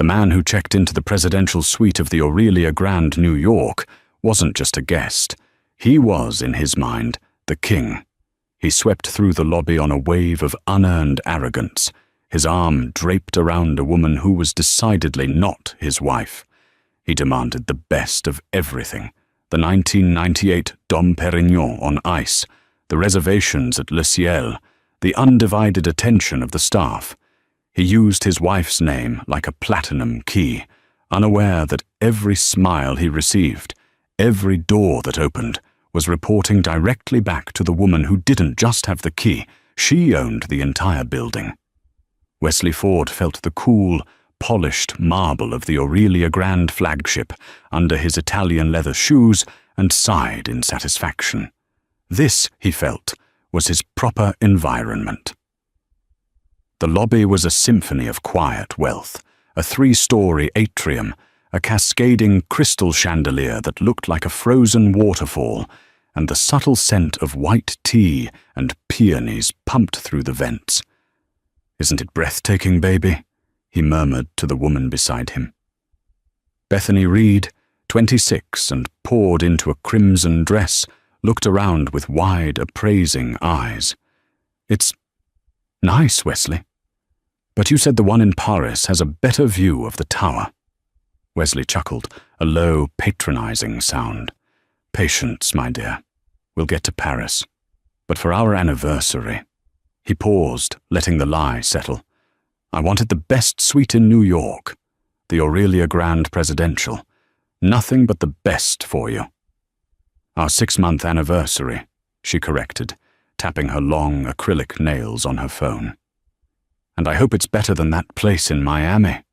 The man who checked into the presidential suite of the Aurelia Grand, New York, wasn't just a guest. He was, in his mind, the king. He swept through the lobby on a wave of unearned arrogance, his arm draped around a woman who was decidedly not his wife. He demanded the best of everything: the 1998 Dom Perignon on ice, the reservations at Le Ciel, the undivided attention of the staff. He used his wife's name like a platinum key, unaware that every smile he received, every door that opened, was reporting directly back to the woman who didn't just have the key, she owned the entire building. Wesley Ford felt the cool, polished marble of the Aurelia Grand flagship under his Italian leather shoes and sighed in satisfaction. This, he felt, was his proper environment. The lobby was a symphony of quiet wealth, a 3-story atrium, a cascading crystal chandelier that looked like a frozen waterfall, and the subtle scent of white tea and peonies pumped through the vents. "Isn't it breathtaking, baby?" he murmured to the woman beside him. Bethany Reed, 26 and poured into a crimson dress, looked around with wide, appraising eyes. "It's nice, Wesley. But you said the one in Paris has a better view of the tower." Wesley chuckled, a low, patronizing sound. "Patience, my dear. We'll get to Paris. But for our anniversary—" He paused, letting the lie settle. "I wanted the best suite in New York, the Aurelia Grand Presidential. Nothing but the best for you." "Our 6-month anniversary," she corrected, tapping her long acrylic nails on her phone. "And I hope it's better than that place in Miami."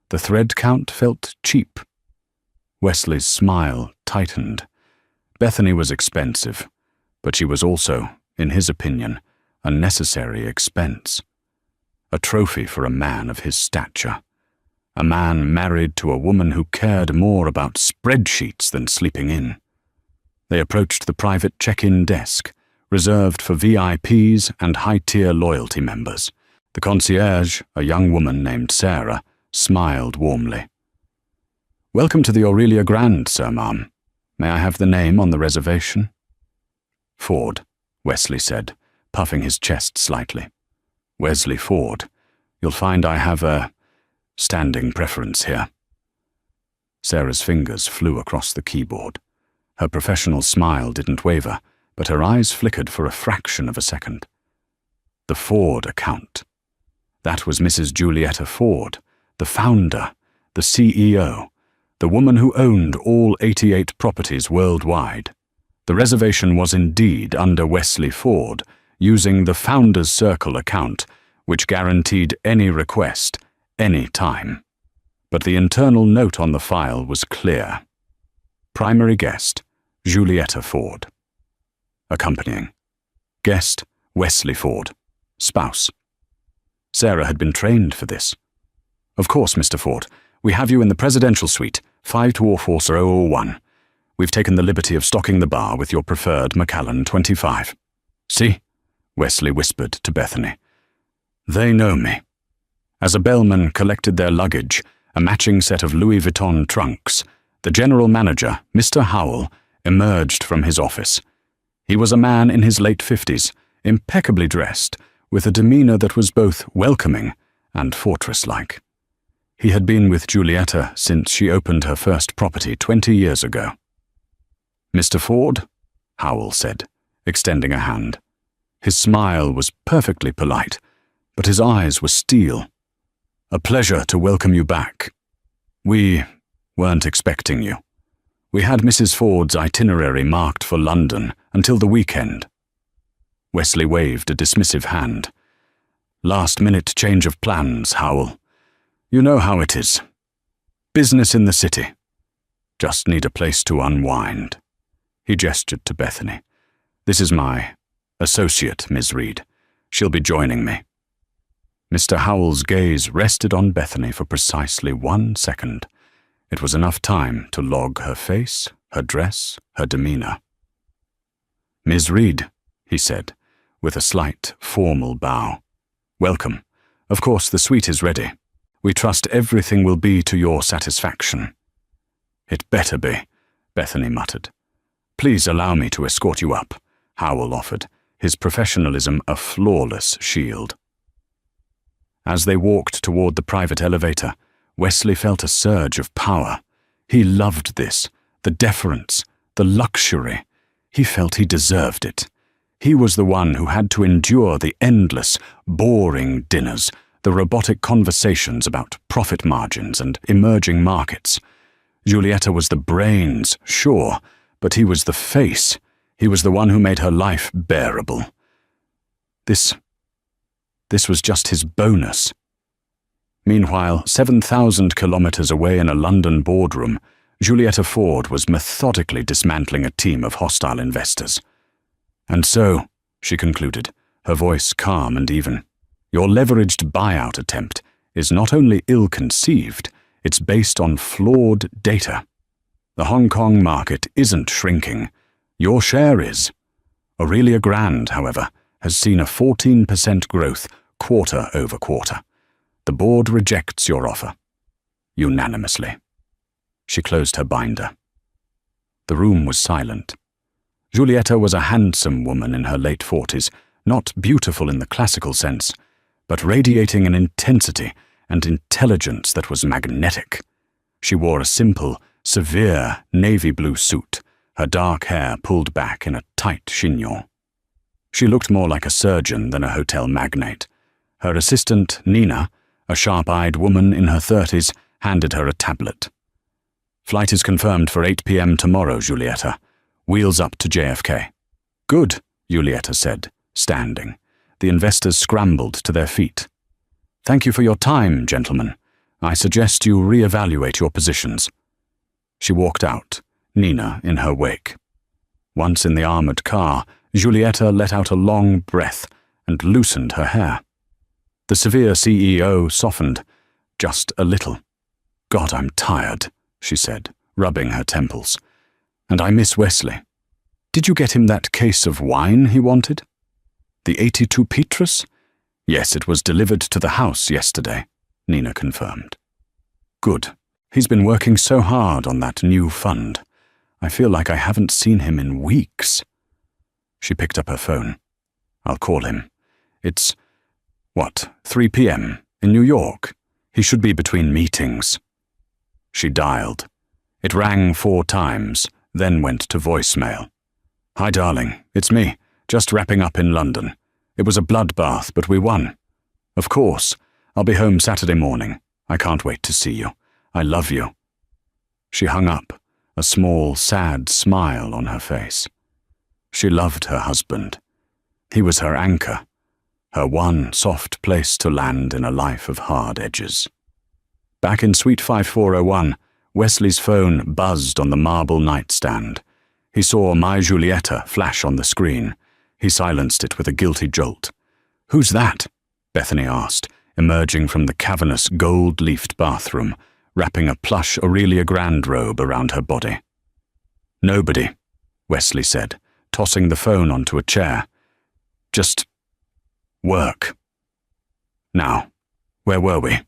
The thread count felt cheap. Wesley's smile tightened. Bethany was expensive, but she was also, in his opinion, a necessary expense. A trophy for a man of his stature. A man married to a woman who cared more about spreadsheets than sleeping in. They approached the private check-in desk, reserved for VIPs and high-tier loyalty members. The concierge, a young woman named Sarah, smiled warmly. "Welcome to the Aurelia Grand, sir, ma'am. May I have the name on the reservation?" "Ford," Wesley said, puffing his chest slightly. "Wesley Ford. You'll find I have a standing preference here." Sarah's fingers flew across the keyboard. Her professional smile didn't waver, but her eyes flickered for a fraction of a second. The Ford account. That was Mrs. Julietta Ford, the founder, the CEO, the woman who owned all 88 properties worldwide. The reservation was indeed under Wesley Ford, using the Founder's Circle account, which guaranteed any request, any time. But the internal note on the file was clear. Primary guest, Julietta Ford. Accompanying. Guest, Wesley Ford. Spouse. Sarah had been trained for this. "Of course, Mr. Ford. We have you in the presidential suite, 5 Dwarf Horser 001. We've taken the liberty of stocking the bar with your preferred Macallan 25. See?" Wesley whispered to Bethany. "They know me." As a bellman collected their luggage, a matching set of Louis Vuitton trunks, the general manager, Mr. Howell, emerged from his office. He was a man in his late 50s, impeccably dressed, with a demeanor that was both welcoming and fortress-like. He had been with Julietta since she opened her first property 20 years ago. "Mr. Ford," Howell said, extending a hand. His smile was perfectly polite, but his eyes were steel. "A pleasure to welcome you back. We weren't expecting you. We had Mrs. Ford's itinerary marked for London until the weekend." Wesley waved a dismissive hand. "Last-minute change of plans, Howell. You know how it is. Business in the city. Just need a place to unwind." He gestured to Bethany. "This is my associate, Ms. Reed. She'll be joining me." Mr. Howell's gaze rested on Bethany for precisely 1 second. It was enough time to log her face, her dress, her demeanor. "Ms. Reed," he said, with a slight, formal bow. "Welcome. Of course, the suite is ready. We trust everything will be to your satisfaction." "It better be," Bethany muttered. "Please allow me to escort you up," Howell offered, his professionalism a flawless shield. As they walked toward the private elevator, Wesley felt a surge of power. He loved this, the deference, the luxury. He felt he deserved it. He was the one who had to endure the endless, boring dinners, the robotic conversations about profit margins and emerging markets. Giulietta was the brains, sure, but he was the face. He was the one who made her life bearable. This was just his bonus. Meanwhile, 7,000 kilometers away in a London boardroom, Giulietta Ford was methodically dismantling a team of hostile investors. "And so," she concluded, her voice calm and even, "your leveraged buyout attempt is not only ill-conceived, it's based on flawed data. The Hong Kong market isn't shrinking. Your share is. Aurelia Grand, however, has seen a 14% growth quarter over quarter. The board rejects your offer. Unanimously." She closed her binder. The room was silent. Giulietta was a handsome woman in her late 40s, not beautiful in the classical sense, but radiating an intensity and intelligence that was magnetic. She wore a simple, severe navy blue suit, her dark hair pulled back in a tight chignon. She looked more like a surgeon than a hotel magnate. Her assistant, Nina, a sharp-eyed woman in her 30s, handed her a tablet. "Flight is confirmed for 8 p.m. tomorrow, Giulietta. Wheels up to JFK." "Good," Giulietta said, standing. The investors scrambled to their feet. "Thank you for your time, gentlemen. I suggest you re-evaluate your positions." She walked out, Nina in her wake. Once in the armored car, Giulietta let out a long breath and loosened her hair. The severe CEO softened, just a little. "God, I'm tired," she said, rubbing her temples. "And I miss Wesley. Did you get him that case of wine he wanted?" "The 82 Petrus? Yes, it was delivered to the house yesterday," Nina confirmed. "Good. He's been working so hard on that new fund. I feel like I haven't seen him in weeks." She picked up her phone. "I'll call him. It's, 3 p.m. in New York. He should be between meetings." She dialed. It rang 4 times, then went to voicemail. "Hi, darling. It's me. Just wrapping up in London. It was a bloodbath, but we won. Of course. I'll be home Saturday morning. I can't wait to see you. I love you." She hung up, a small, sad smile on her face. She loved her husband. He was her anchor, her one soft place to land in a life of hard edges. Back in Suite 5401, Wesley's phone buzzed on the marble nightstand. He saw My Giulietta flash on the screen. He silenced it with a guilty jolt. "Who's that?" Bethany asked, emerging from the cavernous gold-leafed bathroom, wrapping a plush Aurelia Grand robe around her body. "Nobody," Wesley said, tossing the phone onto a chair. "Just work. Now, where were we?"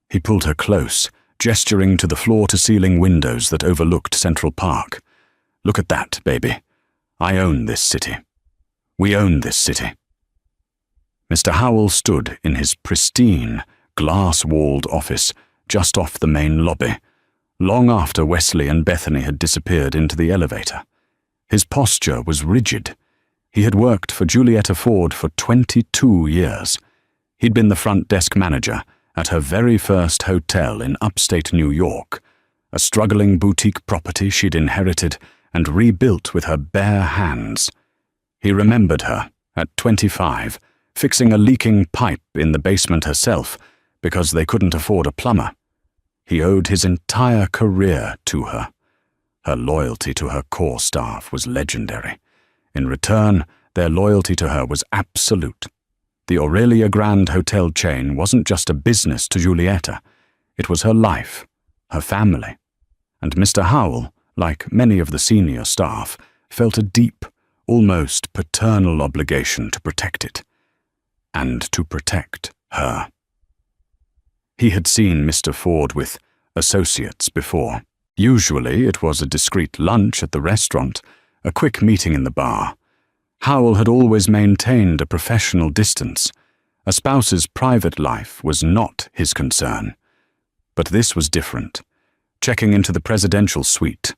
He pulled her close, gesturing to the floor-to-ceiling windows that overlooked Central Park. "Look at that, baby. I own this city. We own this city." Mr. Howell stood in his pristine, glass-walled office just off the main lobby, long after Wesley and Bethany had disappeared into the elevator. His posture was rigid. He had worked for Giulietta Ford for 22 years. He'd been the front desk manager at her very first hotel in upstate New York, a struggling boutique property she'd inherited and rebuilt with her bare hands. He remembered her, at 25, fixing a leaking pipe in the basement herself because they couldn't afford a plumber. He owed his entire career to her. Her loyalty to her core staff was legendary. In return, their loyalty to her was absolute. The Aurelia Grand hotel chain wasn't just a business to Giulietta. It was her life, her family. And Mr. Howell, like many of the senior staff, felt a deep, almost paternal obligation to protect it. And to protect her. He had seen Mr. Ford with associates before. Usually it was a discreet lunch at the restaurant, a quick meeting in the bar. Howell had always maintained a professional distance. A spouse's private life was not his concern. But this was different. Checking into the presidential suite,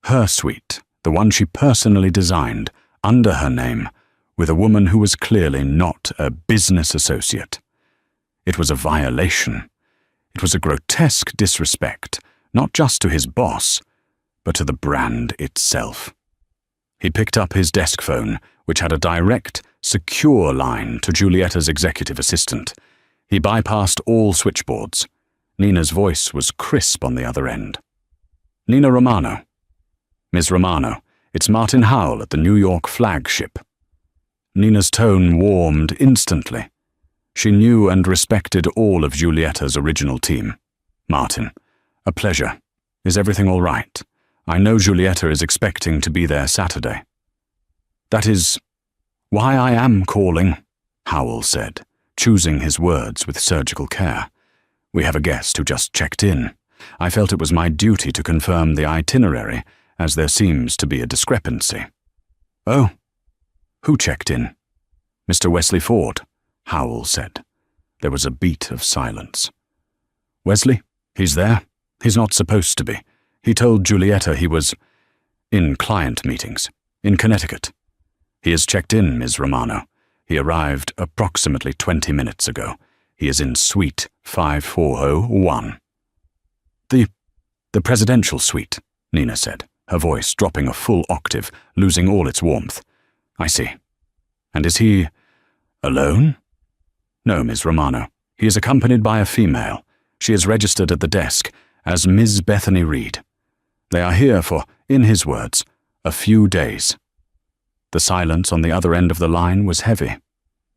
her suite, the one she personally designed, under her name, with a woman who was clearly not a business associate. It was a violation. It was a grotesque disrespect, not just to his boss, but to the brand itself. He picked up his desk phone, which had a direct, secure line to Giulietta's executive assistant. He bypassed all switchboards. Nina's voice was crisp on the other end. "Nina Romano." "Ms. Romano, it's Martin Howell at the New York flagship." Nina's tone warmed instantly. She knew and respected all of Giulietta's original team. "Martin, a pleasure. Is everything all right? I know Giulietta is expecting to be there Saturday." "That is why I am calling," Howell said, choosing his words with surgical care. "We have a guest who just checked in. I felt it was my duty to confirm the itinerary, as there seems to be a discrepancy." "Oh, who checked in?" "Mr. Wesley Ford," Howell said. There was a beat of silence. "Wesley? He's there? He's not supposed to be. He told Giulietta he was in client meetings, in Connecticut. He has checked in, Ms. Romano. He arrived approximately 20 minutes ago. He is in suite 5401. The presidential suite," Nina said, her voice dropping a full octave, losing all its warmth. "I see. And is he alone?" "No, Ms. Romano. He is accompanied by a female. She is registered at the desk as Ms. Bethany Reed. They are here for, in his words, a few days." The silence on the other end of the line was heavy.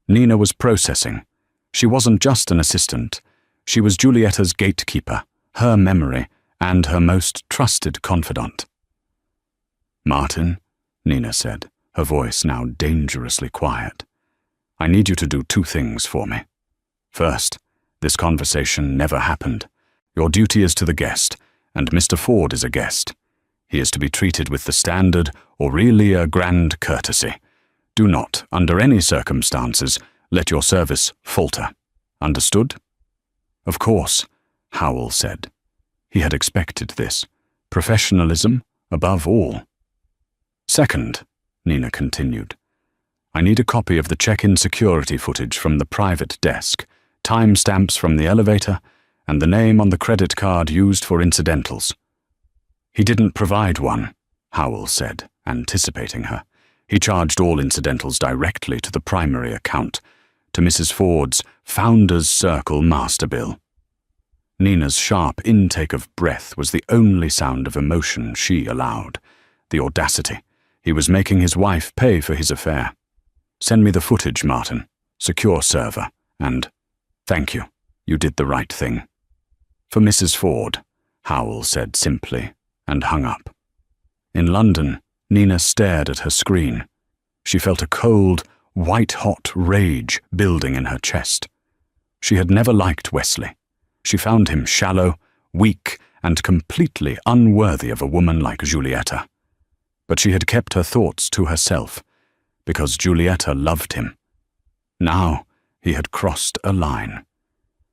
Nina was processing. She wasn't just an assistant. She was Giulietta's gatekeeper, her memory, and her most trusted confidant. "Martin," Nina said, her voice now dangerously quiet, "I need you to do two things for me. First, this conversation never happened. Your duty is to the guest, and Mr. Ford is a guest. He is to be treated with the standard Aurelia grand courtesy. Do not, under any circumstances, let your service falter. Understood?" "Of course," Howell said. He had expected this. Professionalism above all. "Second," Nina continued, "I need a copy of the check-in security footage from the private desk, timestamps from the elevator, and the name on the credit card used for incidentals." "He didn't provide one," Howell said, anticipating her. "He charged all incidentals directly to the primary account, to Mrs. Ford's Founders Circle master bill." Nina's sharp intake of breath was the only sound of emotion she allowed. The audacity. He was making his wife pay for his affair. "Send me the footage, Martin. Secure server. And thank you. You did the right thing." "For Mrs. Ford," Howell said simply, and hung up. In London, Nina stared at her screen. She felt a cold, white-hot rage building in her chest. She had never liked Wesley. She found him shallow, weak, and completely unworthy of a woman like Giulietta. But she had kept her thoughts to herself, because Giulietta loved him. Now he had crossed a line.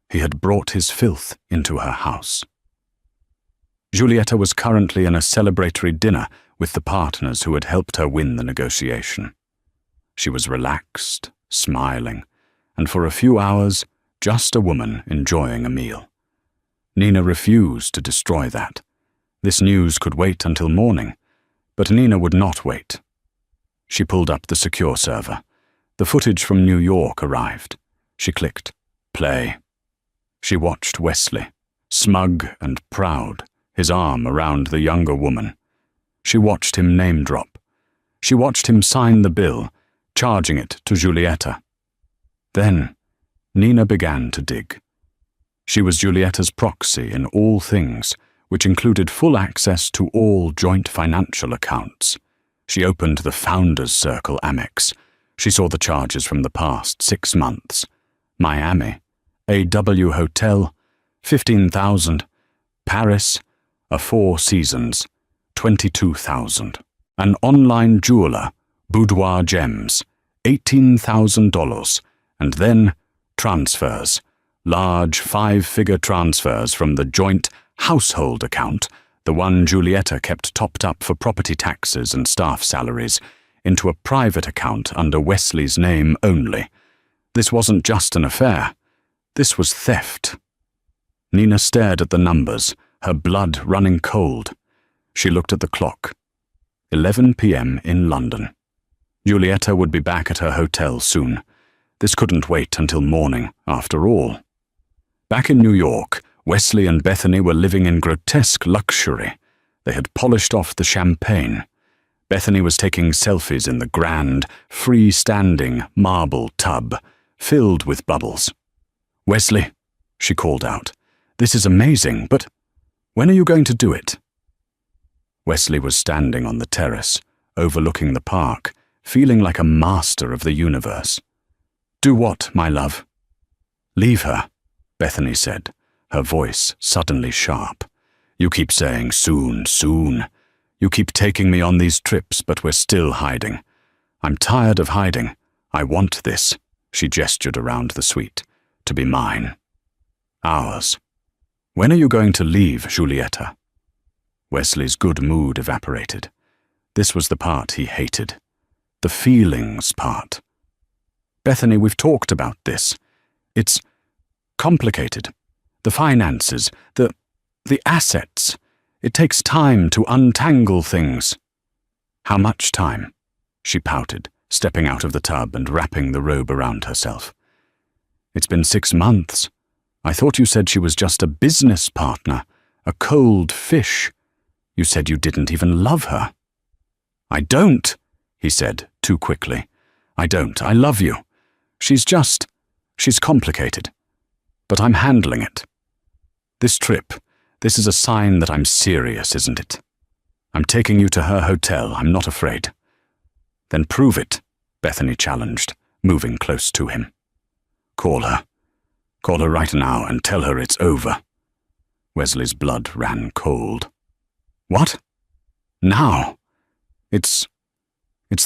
He had brought his filth into her house. Giulietta was currently in a celebratory dinner with the partners who had helped her win the negotiation. She was relaxed, smiling, and for a few hours, just a woman enjoying a meal. Nina refused to destroy that. This news could wait until morning, but Nina would not wait. She pulled up the secure server. The footage from New York arrived. She clicked play. She watched Wesley, smug and proud, his arm around the younger woman. She watched him name drop. She watched him sign the bill, charging it to Giulietta. Then, Nina began to dig. She was Giulietta's proxy in all things, which included full access to all joint financial accounts. She opened the Founders Circle Amex. She saw the charges from the past 6 months. Miami, AW Hotel, 15,000. Paris, a Four Seasons, 22,000. An online jeweler, Boudoir Gems, $18,000. And then transfers, large 5-figure transfers from the joint household account, the one Giulietta kept topped up for property taxes and staff salaries, into a private account under Wesley's name only. This wasn't just an affair. This was theft. Nina stared at the numbers, her blood running cold. She looked at the clock. 11 p.m. in London. Giulietta would be back at her hotel soon. This couldn't wait until morning, after all. Back in New York, Wesley and Bethany were living in grotesque luxury. They had polished off the champagne. Bethany was taking selfies in the grand, free-standing marble tub, filled with bubbles. "Wesley," she called out, "this is amazing, but when are you going to do it?" Wesley was standing on the terrace, overlooking the park, feeling like a master of the universe. "Do what, my love?" "Leave her," Bethany said, her voice suddenly sharp. "You keep saying soon, soon. You keep taking me on these trips, but we're still hiding. I'm tired of hiding. I want this," she gestured around the suite, "to be mine. Ours. When are you going to leave, Giulietta?" Wesley's good mood evaporated. This was the part he hated. The feelings part. "Bethany, we've talked about this. It's complicated. The finances, the assets. It takes time to untangle things." "How much time?" she pouted, stepping out of the tub and wrapping the robe around herself. "It's been 6 months. I thought you said she was just a business partner, a cold fish. You said you didn't even love her." "I don't," he said, too quickly. "I don't. I love you. She's complicated. But I'm handling it. This trip, this is a sign that I'm serious, isn't it? I'm taking you to her hotel. I'm not afraid." "Then prove it," Bethany challenged, moving close to him. "Call her. Call her right now and tell her it's over." Wesley's blood ran cold. "What? Now? It's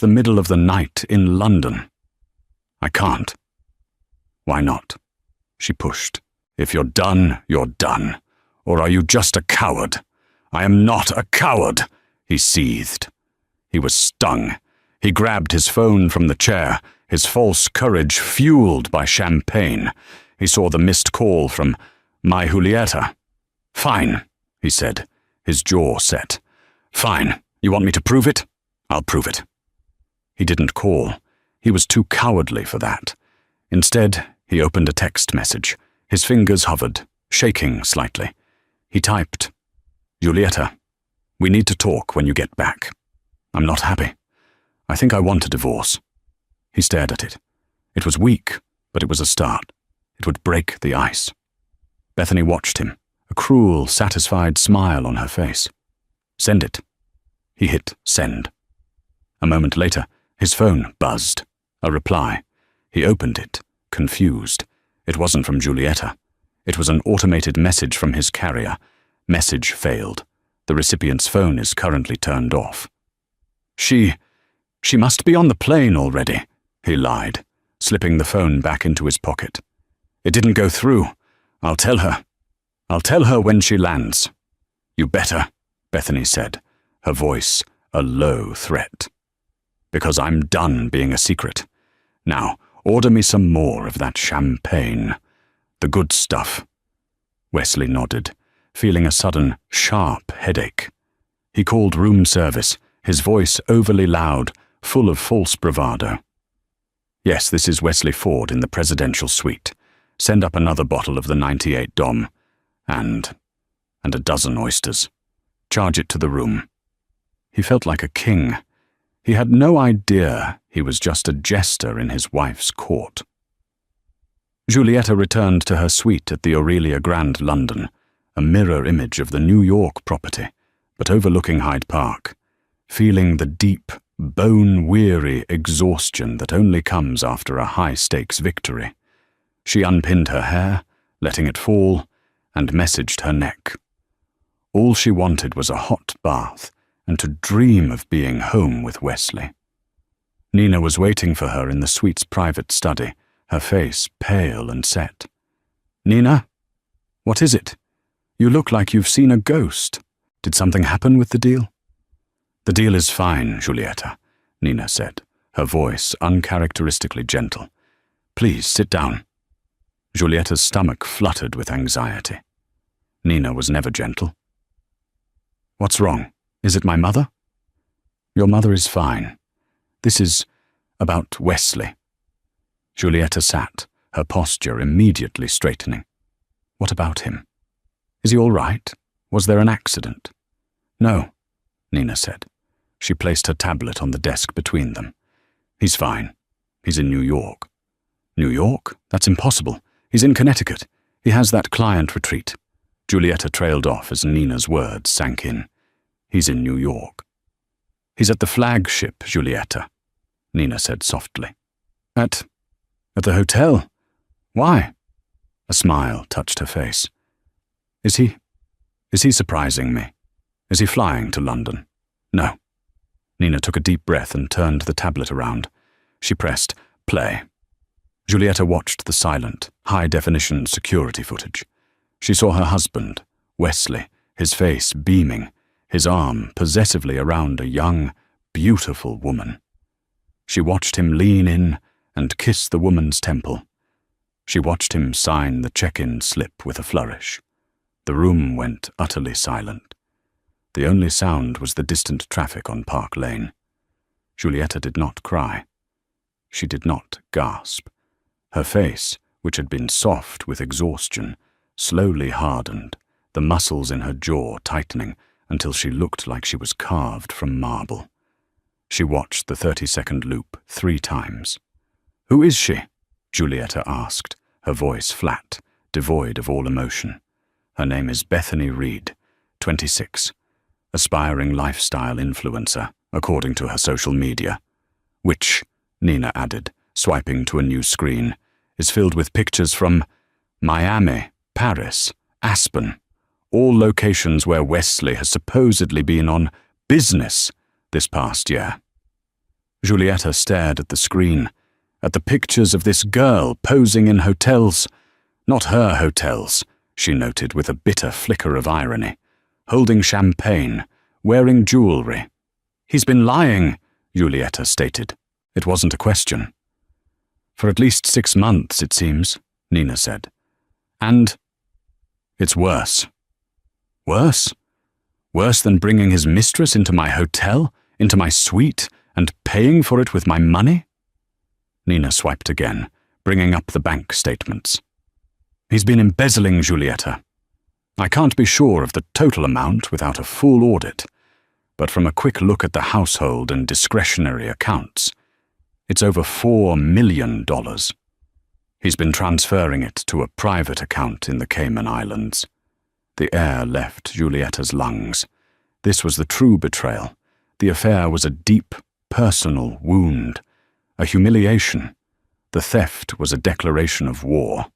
the middle of the night in London. I can't." "Why not?" She pushed. "If you're done, you're done. Or are you just a coward?" "I am not a coward," he seethed. He was stung. He grabbed his phone from the chair, his false courage fueled by champagne. He saw the missed call from my Giulietta. "Fine," he said, his jaw set. "Fine. You want me to prove it? I'll prove it." He didn't call. He was too cowardly for that. Instead, he opened a text message. His fingers hovered, shaking slightly. He typed, "Giulietta, we need to talk when you get back. I'm not happy. I think I want a divorce." He stared at it. It was weak, but it was a start. It would break the ice. Bethany watched him, a cruel, satisfied smile on her face. "Send it." He hit send. A moment later, his phone buzzed. A reply. He opened it, confused. It wasn't from Giulietta. It was an automated message from his carrier. Message failed. The recipient's phone is currently turned off. She must be on the plane already," he lied, slipping the phone back into his pocket. "It didn't go through. I'll tell her. I'll tell her when she lands." "You better," Bethany said, her voice a low threat. "Because I'm done being a secret. Now, order me some more of that champagne. The good stuff." Wesley nodded, feeling a sudden, sharp headache. He called room service, his voice overly loud, full of false bravado. "Yes, this is Wesley Ford in the presidential suite. Send up another bottle of the 98 Dom, and a dozen oysters. Charge it to the room." He felt like a king. He had no idea he was just a jester in his wife's court. Giulietta returned to her suite at the Aurelia Grand London, a mirror image of the New York property, but overlooking Hyde Park, feeling the deep, bone-weary exhaustion that only comes after a high-stakes victory. She unpinned her hair, letting it fall, and messaged her neck. All she wanted was a hot bath and to dream of being home with Wesley. Nina was waiting for her in the suite's private study, her face pale and set. "Nina? What is it? You look like you've seen a ghost. Did something happen with the deal?" "The deal is fine, Giulietta," Nina said, her voice uncharacteristically gentle. "Please sit down." Giulietta's stomach fluttered with anxiety. Nina was never gentle. "What's wrong? Is it my mother?" "Your mother is fine. This is about Wesley." Giulietta sat, her posture immediately straightening. "What about him? Is he all right? Was there an accident?" "No," Nina said. She placed her tablet on the desk between them. "He's fine. He's in New York." "New York? That's impossible. He's in Connecticut. He has that client retreat." Giulietta trailed off as Nina's words sank in. "He's in New York." "He's at the flagship, Giulietta," Nina said softly. At the hotel? Why?" A smile touched her face. Is he surprising me? Is he flying to London?" "No." Nina took a deep breath and turned the tablet around. She pressed play. Giulietta watched the silent, high-definition security footage. She saw her husband, Wesley, his face beaming, his arm possessively around a young, beautiful woman. She watched him lean in and kiss the woman's temple. She watched him sign the check-in slip with a flourish. The room went utterly silent. The only sound was the distant traffic on Park Lane. Giulietta did not cry. She did not gasp. Her face, which had been soft with exhaustion, slowly hardened, the muscles in her jaw tightening until she looked like she was carved from marble. She watched the 30-second loop 3 times. "Who is she?" Giulietta asked, her voice flat, devoid of all emotion. "Her name is Bethany Reed, 26, aspiring lifestyle influencer, according to her social media, which," Nina added, swiping to a new screen, "is filled with pictures from Miami, Paris, Aspen, all locations where Wesley has supposedly been on business this past year." Giulietta stared at the screen, at the pictures of this girl posing in hotels. Not her hotels, she noted with a bitter flicker of irony, holding champagne, wearing jewelry. "He's been lying," Giulietta stated. It wasn't a question. "For at least 6 months, it seems," Nina said. "And it's worse." "Worse? Worse than bringing his mistress into my hotel, into my suite, and paying for it with my money?" Nina swiped again, bringing up the bank statements. "He's been embezzling, Giulietta. I can't be sure of the total amount without a full audit, but from a quick look at the household and discretionary accounts, it's over $4 million. He's been transferring it to a private account in the Cayman Islands." The air left Giulietta's lungs. This was the true betrayal. The affair was a deep, personal wound, a humiliation. The theft was a declaration of war.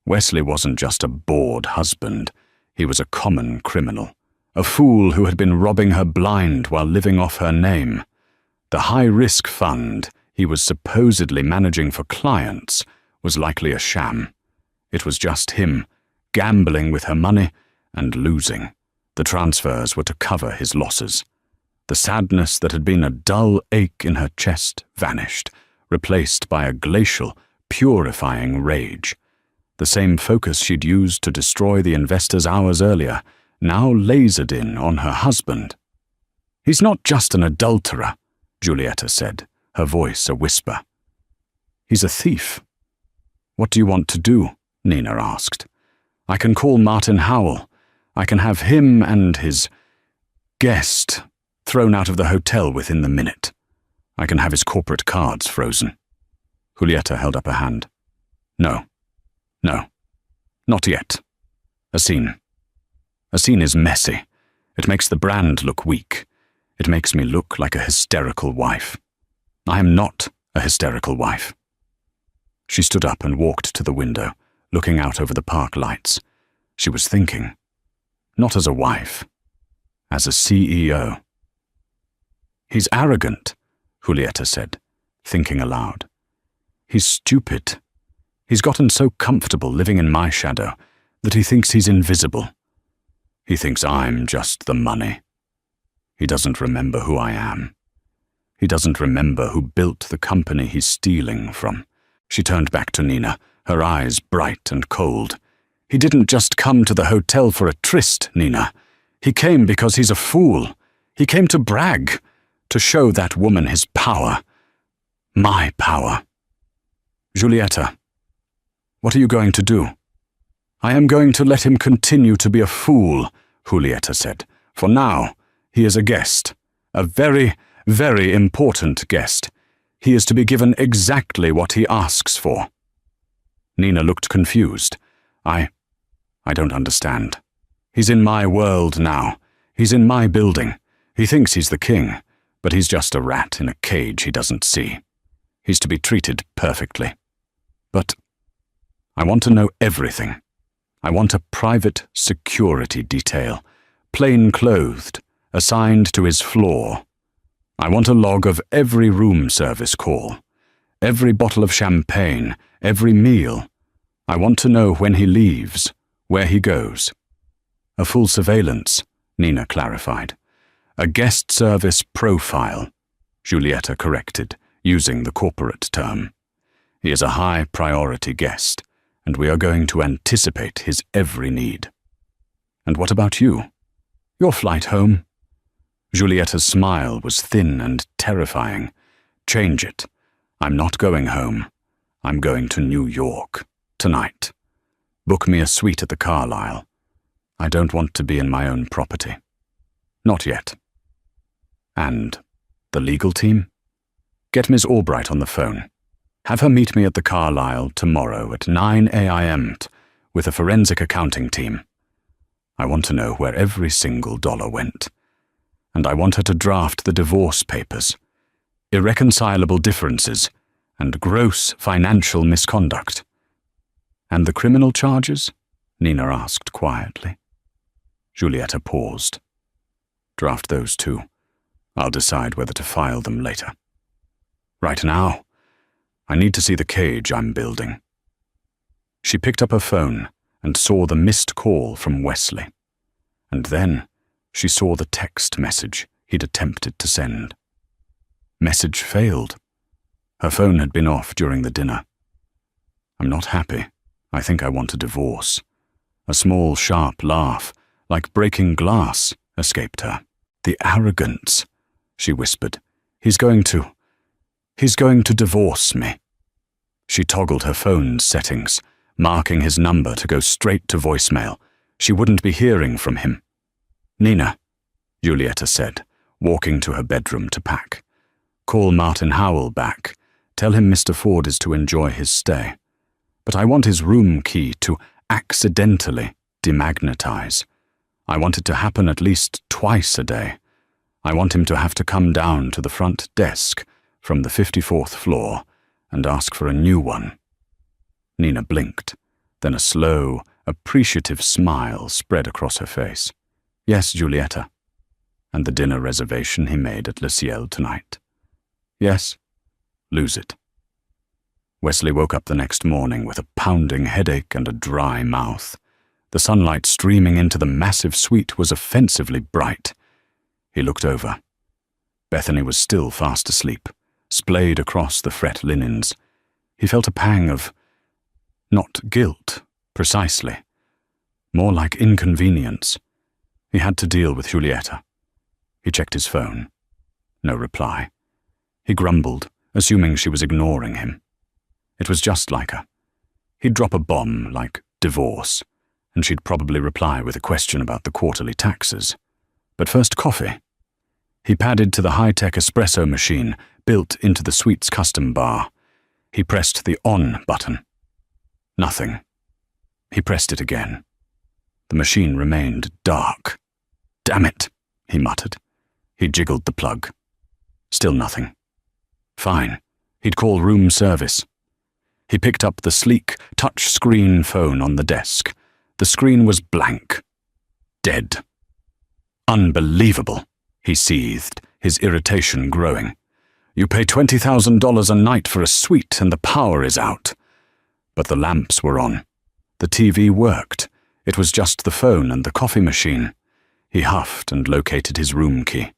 Wesley wasn't just a bored husband. He was a common criminal, a fool who had been robbing her blind while living off her name. The high-risk fund he was supposedly managing for clients was likely a sham. It was just him, gambling with her money and losing. The transfers were to cover his losses. The sadness that had been a dull ache in her chest vanished, replaced by a glacial, purifying rage. The same focus she'd used to destroy the investors hours earlier now lasered in on her husband. "He's not just an adulterer," Giulietta said, her voice a whisper. "He's a thief." "What do you want to do?" Nina asked. "I can call Martin Howell. I can have him and his guest thrown out of the hotel within the minute. I can have his corporate cards frozen." Giulietta held up a hand. No, not yet. A scene is messy. It makes the brand look weak. It makes me look like a hysterical wife. I am not a hysterical wife." She stood up and walked to the window, looking out over the park lights. She was thinking, not as a wife, as a CEO. "He's arrogant," Julieta said, thinking aloud. "He's stupid. He's gotten so comfortable living in my shadow that he thinks he's invisible. He thinks I'm just the money. He doesn't remember who I am. He doesn't remember who built the company he's stealing from." She turned back to Nina, her eyes bright and cold. "He didn't just come to the hotel for a tryst, Nina. He came because he's a fool. He came to brag, to show that woman his power. My power." "Julieta, what are you going to do?" "I am going to let him continue to be a fool," Julieta said. "For now, he is a guest, a very, very important guest. He is to be given exactly what he asks for." Nina looked confused. I don't understand. He's in my world now. He's in my building. He thinks he's the king, but he's just a rat in a cage he doesn't see. He's to be treated perfectly. But I want to know everything. I want a private security detail, plain-clothed, assigned to his floor. I want a log of every room service call, every bottle of champagne, every meal. I want to know when he leaves, where he goes. "A full surveillance," Nina clarified. "A guest service profile," Julieta corrected, using the corporate term. "He is a high-priority guest, and we are going to anticipate his every need." "And what about you? Your flight home?" Julieta's smile was thin and terrifying. "Change it. I'm not going home. I'm going to New York. Tonight. Book me a suite at the Carlyle. I don't want to be in my own property. Not yet." "And the legal team?" "Get Ms. Albright on the phone. Have her meet me at the Carlyle tomorrow at 9 a.m. with a forensic accounting team. I want to know where every single dollar went. And I want her to draft the divorce papers. Irreconcilable differences and gross financial misconduct." "And the criminal charges?" Nina asked quietly. Julieta paused. "Draft those too. I'll decide whether to file them later. Right now, I need to see the cage I'm building." She picked up her phone and saw the missed call from Wesley. And then she saw the text message he'd attempted to send. Message failed. Her phone had been off during the dinner. "I'm not happy. I think I want a divorce." A small, sharp laugh, like breaking glass, escaped her. "The arrogance," she whispered. He's going to divorce me." She toggled her phone's settings, marking his number to go straight to voicemail. She wouldn't be hearing from him. "Nina," Julieta said, walking to her bedroom to pack. "Call Martin Howell back. Tell him Mr. Ford is to enjoy his stay. But I want his room key to accidentally demagnetize. I want it to happen at least twice a day. I want him to have to come down to the front desk from the 54th floor and ask for a new one." Nina blinked, then a slow, appreciative smile spread across her face. "Yes, Julieta." "And the dinner reservation he made at Le Ciel tonight?" "Yes." "Lose it." Wesley woke up the next morning with a pounding headache and a dry mouth. The sunlight streaming into the massive suite was offensively bright. He looked over. Bethany was still fast asleep, splayed across the fret linens. He felt a pang of, not guilt, precisely, more like inconvenience. He had to deal with Julieta. He checked his phone. No reply. He grumbled, assuming she was ignoring him. It was just like her. He'd drop a bomb like divorce, and she'd probably reply with a question about the quarterly taxes. But first coffee. He padded to the high-tech espresso machine built into the suite's custom bar. He pressed the on button. Nothing. He pressed it again. The machine remained dark. "Damn it," he muttered. He jiggled the plug. Still nothing. Fine. He'd call room service. He picked up the sleek, touch-screen phone on the desk. The screen was blank. Dead. Unbelievable, he seethed, his irritation growing. You pay $20,000 a night for a suite and the power is out. But the lamps were on. The TV worked. It was just the phone and the coffee machine. He huffed and located his room key.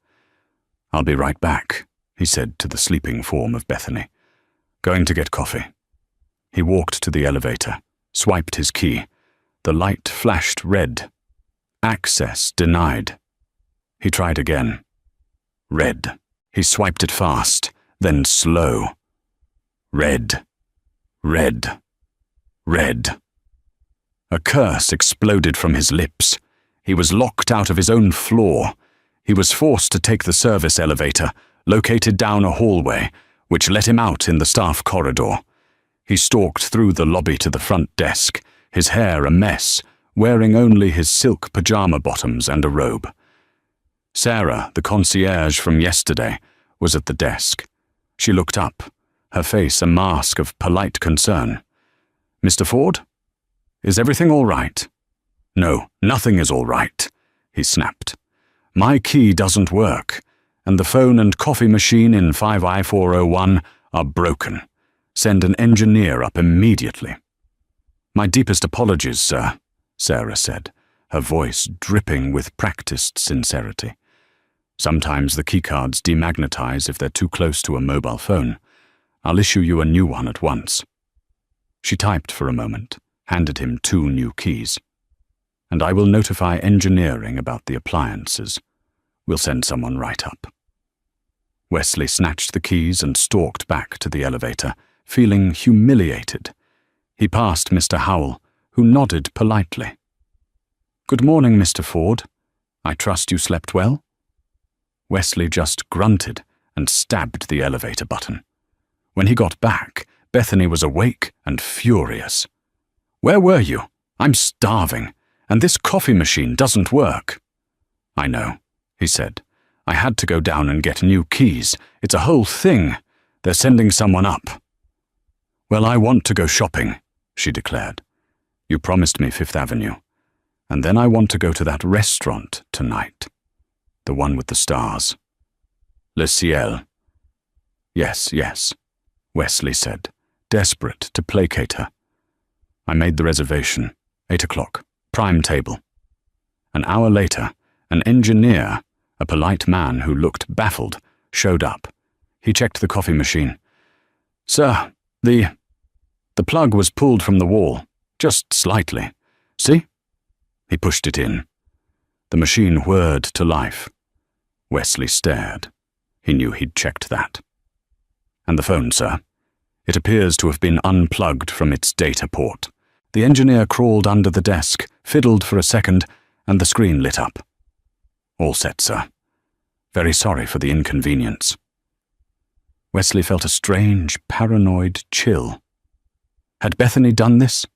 I'll be right back, he said to the sleeping form of Bethany. Going to get coffee. He walked to the elevator, swiped his key. The light flashed red. Access denied. He tried again. Red. He swiped it fast, then slow. Red. Red. Red. A curse exploded from his lips. He was locked out of his own floor. He was forced to take the service elevator, located down a hallway, which let him out in the staff corridor. He stalked through the lobby to the front desk, his hair a mess, wearing only his silk pajama bottoms and a robe. Sarah, the concierge from yesterday, was at the desk. She looked up, her face a mask of polite concern. Mr. Ford? Is everything all right? No, nothing is all right, he snapped. My key doesn't work, and the phone and coffee machine in 5I401 are broken. Send an engineer up immediately. My deepest apologies, sir, Sarah said, her voice dripping with practiced sincerity. Sometimes the keycards demagnetize if they're too close to a mobile phone. I'll issue you a new one at once. She typed for a moment, handed him 2 new keys. And I will notify engineering about the appliances. We'll send someone right up. Wesley snatched the keys and stalked back to the elevator, feeling humiliated. He passed Mr. Howell, who nodded politely. Good morning, Mr. Ford. I trust you slept well? Wesley just grunted and stabbed the elevator button. When he got back, Bethany was awake and furious. Where were you? I'm starving, and this coffee machine doesn't work. I know, he said. I had to go down and get new keys. It's a whole thing. They're sending someone up. Well, I want to go shopping, she declared. You promised me 5th Avenue. And then I want to go to that restaurant tonight. The one with the stars. Le Ciel. Yes, yes, Wesley said, desperate to placate her. I made the reservation. 8 o'clock. Prime table. An hour later, an engineer, a polite man who looked baffled, showed up. He checked the coffee machine. Sir, the plug was pulled from the wall, just slightly. See? He pushed it in. The machine whirred to life. Wesley stared. He knew he'd checked that. And the phone, sir? It appears to have been unplugged from its data port. The engineer crawled under the desk, fiddled for a second, and the screen lit up. All set, sir. Very sorry for the inconvenience. Wesley felt a strange, paranoid chill. Had Bethany done this?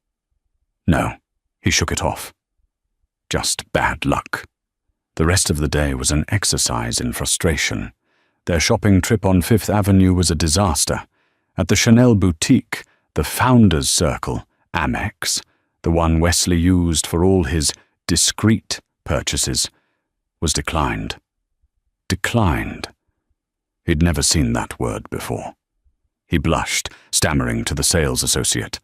No, he shook it off. Just bad luck. The rest of the day was an exercise in frustration. Their shopping trip on 5th Avenue was a disaster. At the Chanel boutique, the Founders Circle, Amex, the one Wesley used for all his discreet purchases, was declined. Declined. He'd never seen that word before. He blushed, stammering to the sales associate.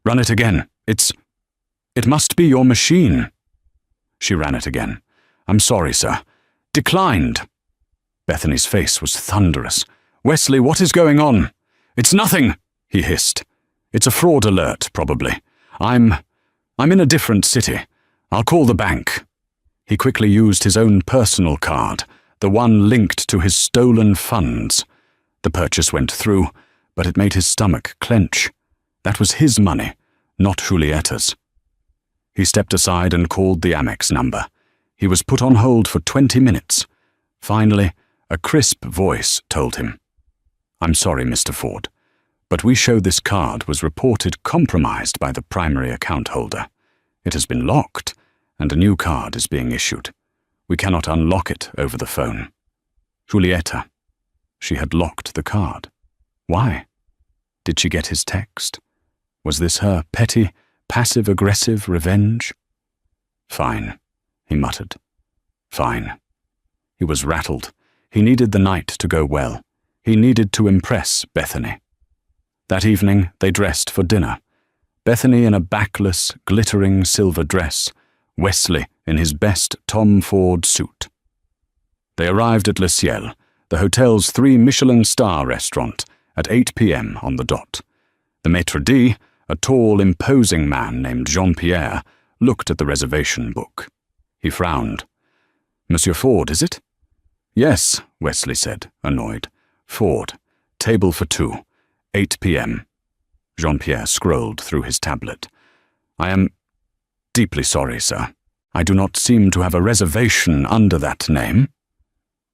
Run it again. It must be your machine. She ran it again. I'm sorry, sir. Declined. Bethany's face was thunderous. Wesley, what is going on? It's nothing, he hissed. It's a fraud alert, probably. I'm in a different city. I'll call the bank. He quickly used his own personal card, the one linked to his stolen funds. The purchase went through, but it made his stomach clench. That was his money, not Julietta's. He stepped aside and called the Amex number. He was put on hold for 20 minutes. Finally, a crisp voice told him, I'm sorry, Mr. Ford, but we show this card was reported compromised by the primary account holder. It has been locked, and a new card is being issued. We cannot unlock it over the phone. Julieta. She had locked the card. Why? Did she get his text? Was this her petty, passive-aggressive revenge? Fine, he muttered. Fine. He was rattled. He needed the night to go well. He needed to impress Bethany. That evening, they dressed for dinner. Bethany in a backless, glittering silver dress, Wesley in his best Tom Ford suit. They arrived at Le Ciel, the hotel's 3 Michelin-star restaurant, at 8 p.m. on the dot. The maître d', a tall, imposing man named Jean-Pierre, looked at the reservation book. He frowned. "Monsieur Ford, is it?" "Yes," Wesley said, annoyed. "Ford. Table for 2. 8 p.m. Jean-Pierre scrolled through his tablet. "I am deeply sorry, sir. I do not seem to have a reservation under that name."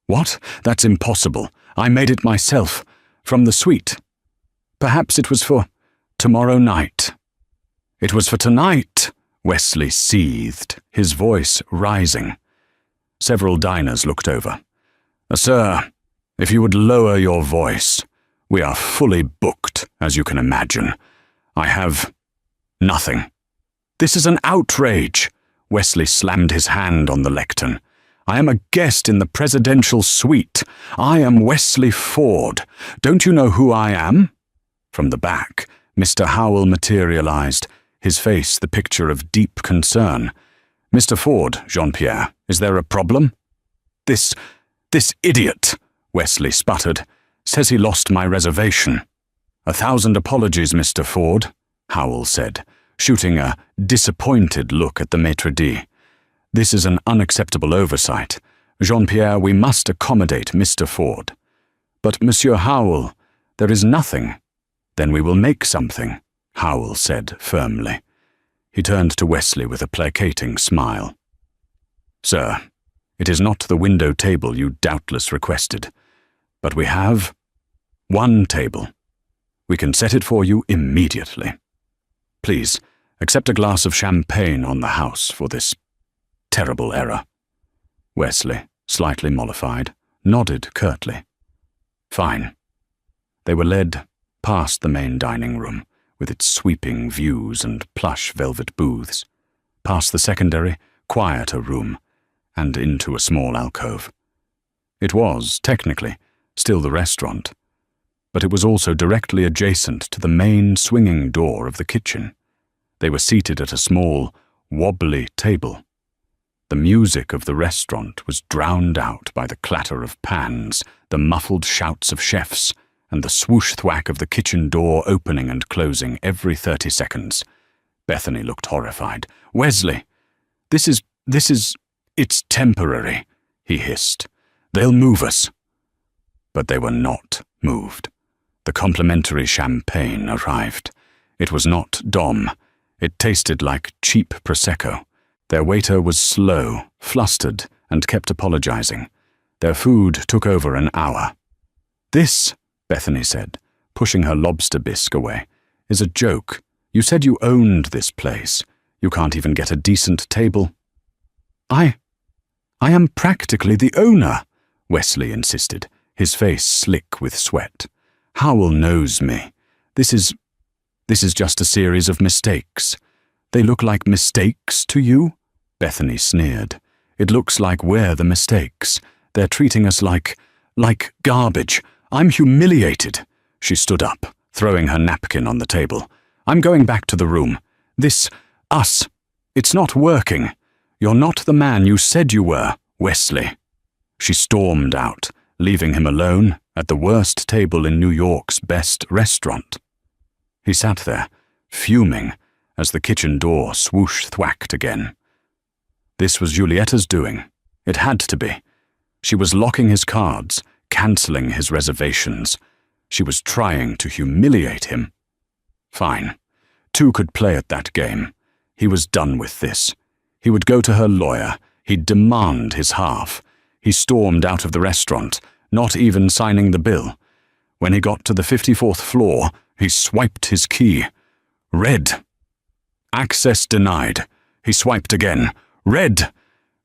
"What? That's impossible. I made it myself. From the suite. Perhaps it was for tomorrow night." "It was for tonight," Wesley seethed, his voice rising. Several diners looked over. "Sir, if you would lower your voice. We are fully booked, as you can imagine. I have nothing." "This is an outrage." Wesley slammed his hand on the lectern. "I am a guest in the presidential suite. I am Wesley Ford. Don't you know who I am?" From the back, Mr. Howell materialized, his face the picture of deep concern. "Mr. Ford, Jean-Pierre, is there a problem?" This idiot," Wesley sputtered, "says he lost my reservation." "1,000 apologies, Mr. Ford," Howell said, shooting a disappointed look at the maître d'. "This is an unacceptable oversight. Jean-Pierre, we must accommodate Mr. Ford." "But, Monsieur Howell, there is nothing." "Then we will make something," Howell said firmly. He turned to Wesley with a placating smile. "Sir, it is not the window table you doubtless requested, but we have one table. We can set it for you immediately. Please, accept a glass of champagne on the house for this terrible error." Wesley, slightly mollified, nodded curtly. "Fine." They were led past the main dining room, with its sweeping views and plush velvet booths, past the secondary, quieter room, and into a small alcove. It was, technically, still the restaurant, but it was also directly adjacent to the main swinging door of the kitchen. They were seated at a small, wobbly table. The music of the restaurant was drowned out by the clatter of pans, the muffled shouts of chefs, and the swoosh-thwack of the kitchen door opening and closing every 30 seconds. Bethany looked horrified. "Wesley, it's temporary," he hissed. "They'll move us." But they were not moved. The complimentary champagne arrived. It was not Dom. It tasted like cheap Prosecco. Their waiter was slow, flustered, and kept apologizing. Their food took over an hour. "This," Bethany said, pushing her lobster bisque away, "is a joke. You said you owned this place. You can't even get a decent table." I am practically the owner," Wesley insisted, his face slick with sweat. "Howell knows me. This is just a series of mistakes." "They look like mistakes to you?" Bethany sneered. "It looks like we're the mistakes. They're treating us like garbage. I'm humiliated." She stood up, throwing her napkin on the table. "I'm going back to the room. Us, it's not working. You're not the man you said you were, Wesley." She stormed out, leaving him alone at the worst table in New York's best restaurant. He sat there, fuming, as the kitchen door swoosh-thwacked again. This was Giulietta's doing. It had to be. She was locking his cards, cancelling his reservations. She was trying to humiliate him. Fine. 2 could play at that game. He was done with this. He would go to her lawyer. He'd demand his half. He stormed out of the restaurant, not even signing the bill. When he got to the 54th floor, he swiped his key. Red. Access denied. He swiped again. Red.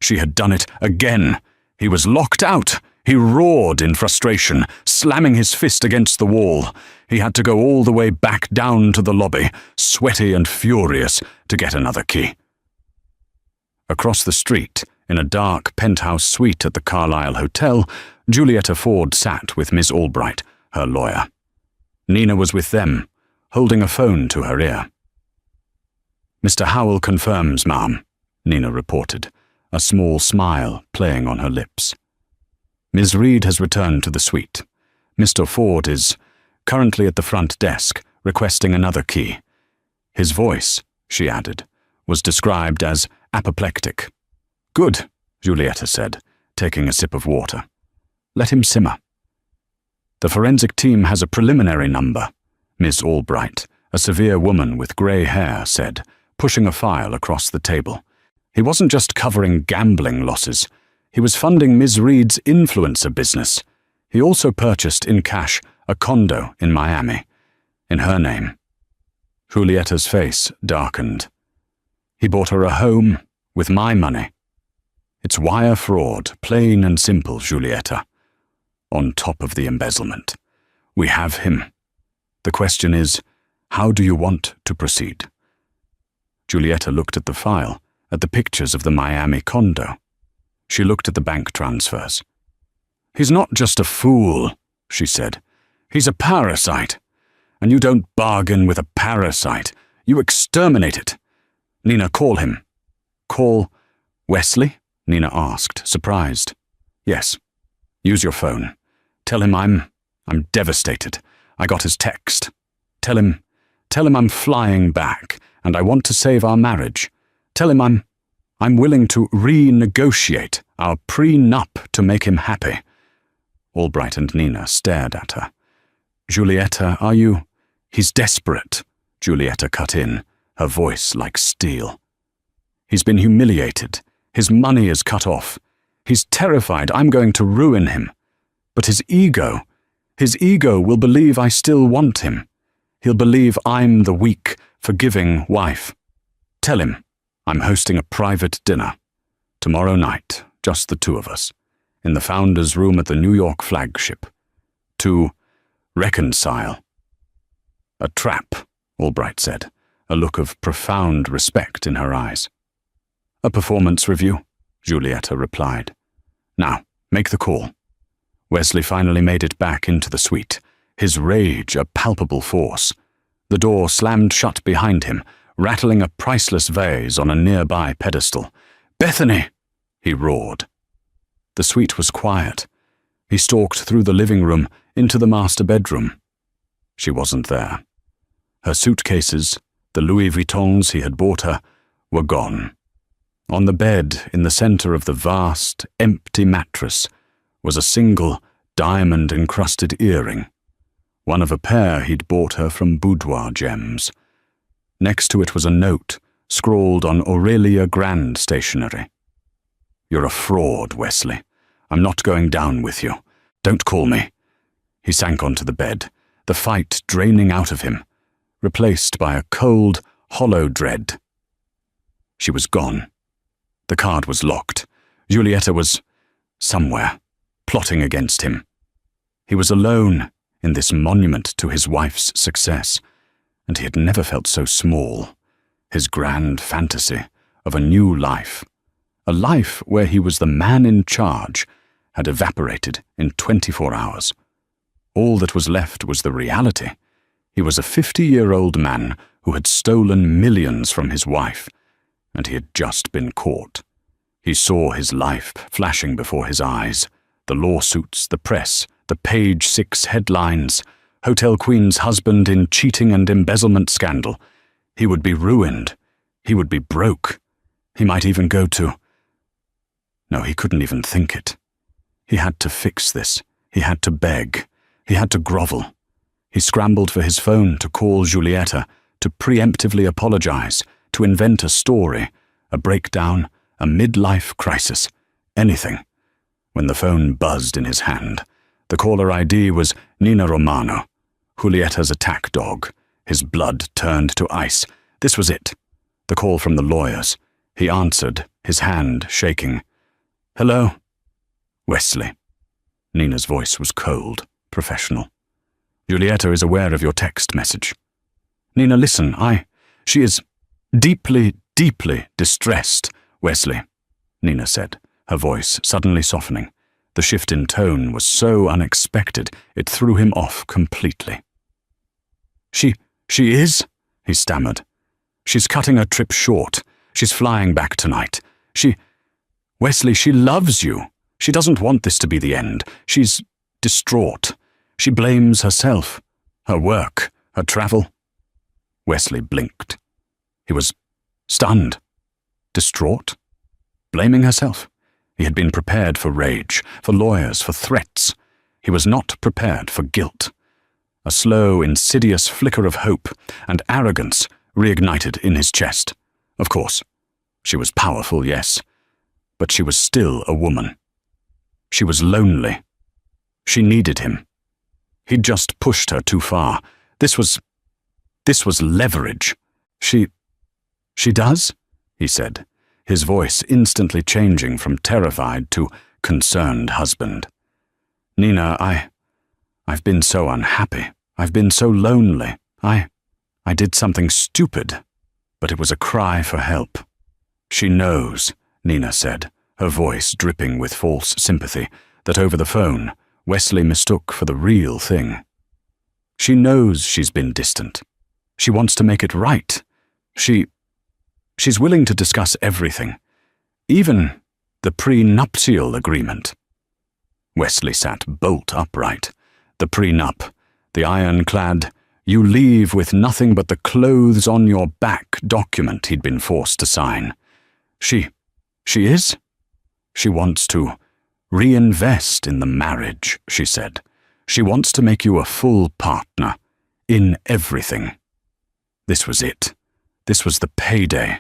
She had done it again. He was locked out. He roared in frustration, slamming his fist against the wall. He had to go all the way back down to the lobby, sweaty and furious, to get another key. Across the street, in a dark penthouse suite at the Carlisle Hotel, Julietta Ford sat with Miss Albright, her lawyer. Nina was with them, holding a phone to her ear. "Mr. Howell confirms, ma'am," Nina reported, a small smile playing on her lips. "Ms. Reed has returned to the suite. Mr. Ford is currently at the front desk, requesting another key. His voice," she added, "was described as apoplectic." "Good," Julietta said, taking a sip of water. "Let him simmer." "The forensic team has a preliminary number," Miss Albright, a severe woman with grey hair, said, pushing a file across the table. "He wasn't just covering gambling losses. He was funding Ms. Reed's influencer business. He also purchased in cash a condo in Miami, in her name." Julietta's face darkened. "He bought her a home with my money. It's wire fraud, plain and simple, Julietta. On top of the embezzlement. We have him. The question is, how do you want to proceed?" Julietta looked at the file, at the pictures of the Miami condo. She looked at the bank transfers. "He's not just a fool," she said. "He's a parasite. And you don't bargain with a parasite. You exterminate it. Nina, call him." "Call Wesley?" Nina asked, surprised. "Yes. Use your phone. Tell him I'm devastated. I got his text. Tell him I'm flying back, and I want to save our marriage. Tell him I'm willing to renegotiate our prenup to make him happy." Albright and Nina stared at her. "Julietta, are you—" "He's desperate," Julietta cut in, her voice like steel. "He's been humiliated. His money is cut off. He's terrified I'm going to ruin him. But his ego will believe I still want him. He'll believe I'm the weak, forgiving wife. Tell him I'm hosting a private dinner. Tomorrow night, just the two of us, in the founder's room at the New York flagship. To reconcile." "A trap," Albright said, a look of profound respect in her eyes. "A performance review," Julietta replied. "Now, make the call." Wesley finally made it back into the suite, his rage a palpable force. The door slammed shut behind him, rattling a priceless vase on a nearby pedestal. "Bethany!" he roared. The suite was quiet. He stalked through the living room into the master bedroom. She wasn't there. Her suitcases, the Louis Vuittons he had bought her, were gone. On the bed, in the center of the vast, empty mattress, was a single, diamond-encrusted earring, one of a pair he'd bought her from Boudoir Gems. Next to it was a note, scrawled on Aurelia Grand stationery. "You're a fraud, Wesley. I'm not going down with you. Don't call me." He sank onto the bed, the fight draining out of him, replaced by a cold, hollow dread. She was gone. The card was locked. Julietta was somewhere, plotting against him. He was alone in this monument to his wife's success, and he had never felt so small. His grand fantasy of a new life, a life where he was the man in charge, had evaporated in 24 hours. All that was left was the reality. He was a 50-year-old man who had stolen millions from his wife, and he had just been caught. He saw his life flashing before his eyes, the lawsuits, the press, the Page 6 headlines, Hotel Queen's husband in cheating and embezzlement scandal. He would be ruined. He would be broke. He might even go to... No, he couldn't even think it. He had to fix this. He had to beg. He had to grovel. He scrambled for his phone to call Julietta, to preemptively apologize, to invent a story, a breakdown, a midlife crisis, anything. When the phone buzzed in his hand, the caller ID was Nina Romano, Julietta's attack dog. His blood turned to ice. This was it. The call from the lawyers. He answered, his hand shaking. "Hello?" "Wesley." Nina's voice was cold, professional. "Julietta is aware of your text message." "Nina, listen, she is deeply, deeply distressed. Wesley, Nina said, her voice suddenly softening. The shift in tone was so unexpected, it threw him off completely. She is? He stammered. She's cutting her trip short. She's flying back tonight. Wesley, she loves you. She doesn't want this to be the end. She's distraught. She blames herself, her work, her travel. Wesley blinked. He was stunned. Distraught? Blaming herself? He had been prepared for rage, for lawyers, for threats. He was not prepared for guilt. A slow, insidious flicker of hope and arrogance reignited in his chest. Of course, she was powerful, yes, but she was still a woman. She was lonely. She needed him. He'd just pushed her too far. This was leverage. She does? He said, his voice instantly changing from terrified to concerned husband. Nina, I've been so unhappy. I've been so lonely. I did something stupid, but it was a cry for help. She knows, Nina said, her voice dripping with false sympathy that over the phone Wesley mistook for the real thing. She knows she's been distant. She wants to make it right. She's willing to discuss everything, even the prenuptial agreement. Wesley sat bolt upright. The prenup, the ironclad, you leave with nothing but the clothes on your back document he'd been forced to sign. She is? She wants to reinvest in the marriage, she said. She wants to make you a full partner in everything. This was it. This was the payday.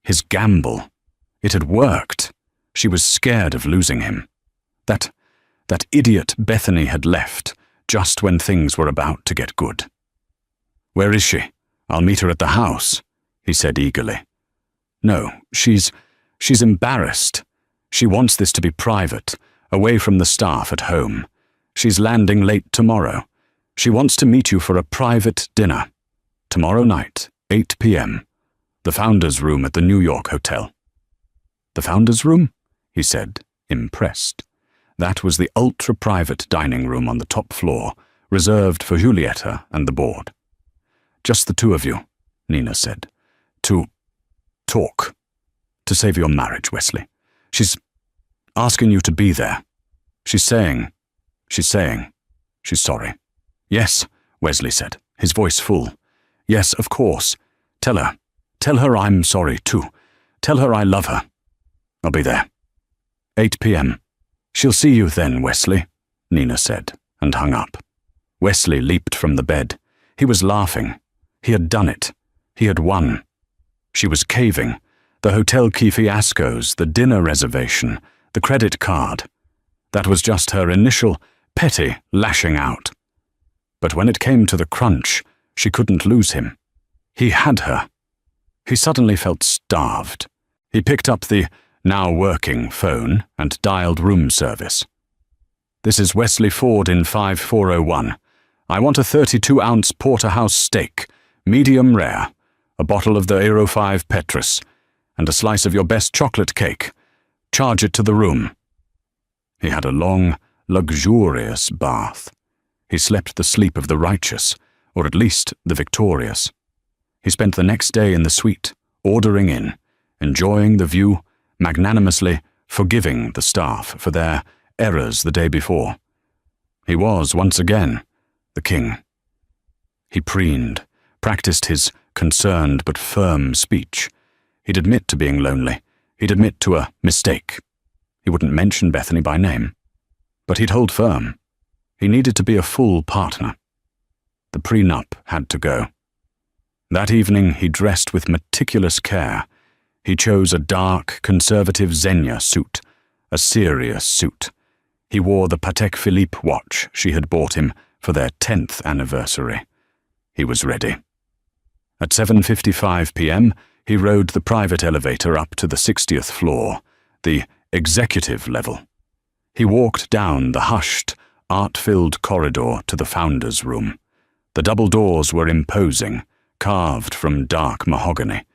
His gamble. It had worked. She was scared of losing him. That idiot Bethany had left just when things were about to get good. Where is she? I'll meet her at the house, he said eagerly. No, she's embarrassed. She wants this to be private, away from the staff at home. She's landing late tomorrow. She wants to meet you for a private dinner. Tomorrow night, 8 p.m. The Founder's Room at the New York Hotel. The Founder's Room? He said, impressed. That was the ultra-private dining room on the top floor, reserved for Julieta and the board. Just the two of you, Nina said. To talk. To save your marriage, Wesley. She's asking you to be there. She's saying she's sorry. Yes, Wesley said, his voice full. Yes, of course. Tell her I'm sorry too. Tell her I love her. I'll be there. 8 p.m. She'll see you then, Wesley, Nina said, and hung up. Wesley leaped from the bed. He was laughing. He had done it. He had won. She was caving. The hotel key fiascos, the dinner reservation, the credit card. That was just her initial, petty lashing out. But when it came to the crunch, she couldn't lose him. He had her. He suddenly felt starved. He picked up the now working phone and dialed room service. This is Wesley Ford in 5401. I want a 32-ounce porterhouse steak, medium rare, a bottle of the Aero 5 Petrus, and a slice of your best chocolate cake. Charge it to the room. He had a long, luxurious bath. He slept the sleep of the righteous, or at least the victorious. He spent the next day in the suite, ordering in, enjoying the view, magnanimously forgiving the staff for their errors the day before. He was, once again, the king. He preened, practiced his concerned but firm speech. He'd admit to being lonely. He'd admit to a mistake. He wouldn't mention Bethany by name. But he'd hold firm. He needed to be a full partner. The prenup had to go. That evening he dressed with meticulous care. He chose a dark, conservative Xenia suit, a serious suit. He wore the Patek Philippe watch she had bought him for their 10th anniversary. He was ready. At 7:55 p.m., he rode the private elevator up to the 60th floor, the executive level. He walked down the hushed, art-filled corridor to the Founder's Room. The double doors were imposing, carved from dark mahogany.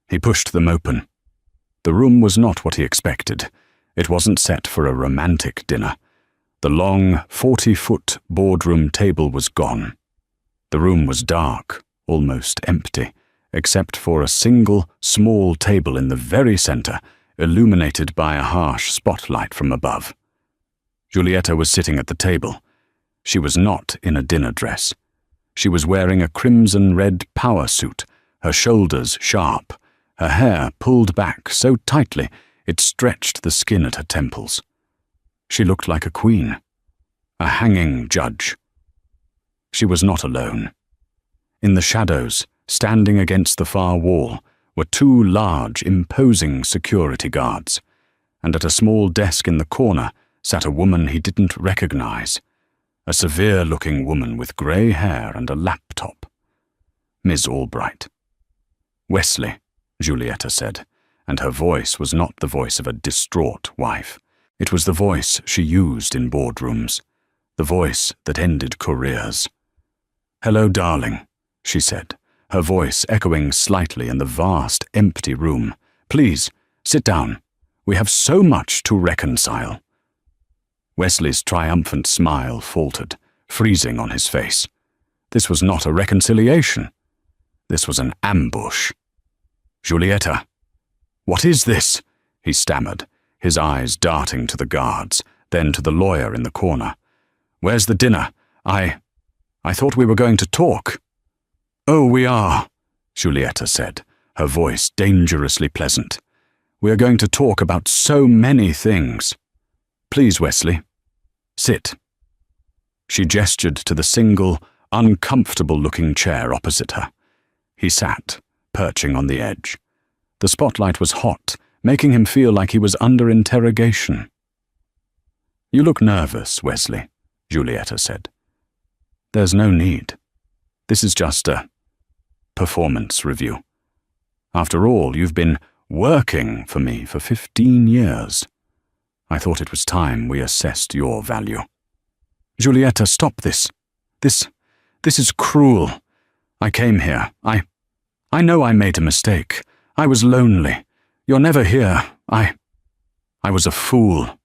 He pushed them open. The room was not what he expected. It wasn't set for a romantic dinner. The long, 40-foot boardroom table was gone. The room was dark, almost empty, except for a single, small table in the very center, illuminated by a harsh spotlight from above. Giulietta was sitting at the table. She was not in a dinner dress. She was wearing a crimson-red power suit, her shoulders sharp, her hair pulled back so tightly it stretched the skin at her temples. She looked like a queen, a hanging judge. She was not alone. In the shadows, standing against the far wall, were two large, imposing security guards, and at a small desk in the corner sat a woman he didn't recognize, a severe-looking woman with grey hair and a laptop. Miss Albright. "Wesley," Giulietta said, and her voice was not the voice of a distraught wife. It was the voice she used in boardrooms, the voice that ended careers. "Hello, darling," she said, her voice echoing slightly in the vast, empty room. "Please, sit down. We have so much to reconcile." Wesley's triumphant smile faltered, freezing on his face. This was not a reconciliation. This was an ambush. "Giulietta, what is this?" he stammered, his eyes darting to the guards, then to the lawyer in the corner. "Where's the dinner? I thought we were going to talk." "Oh, we are," Giulietta said, her voice dangerously pleasant. "We are going to talk about so many things. Please, Wesley, sit." She gestured to the single, uncomfortable-looking chair opposite her. He sat, perching on the edge. The spotlight was hot, making him feel like he was under interrogation. "You look nervous, Wesley," Giulietta said. "There's no need. This is just a performance review. After all, you've been working for me for 15 years. I thought it was time we assessed your value." "Giulietta, stop this. This is cruel. I came here. I know I made a mistake. I was lonely. You're never here. I was a fool."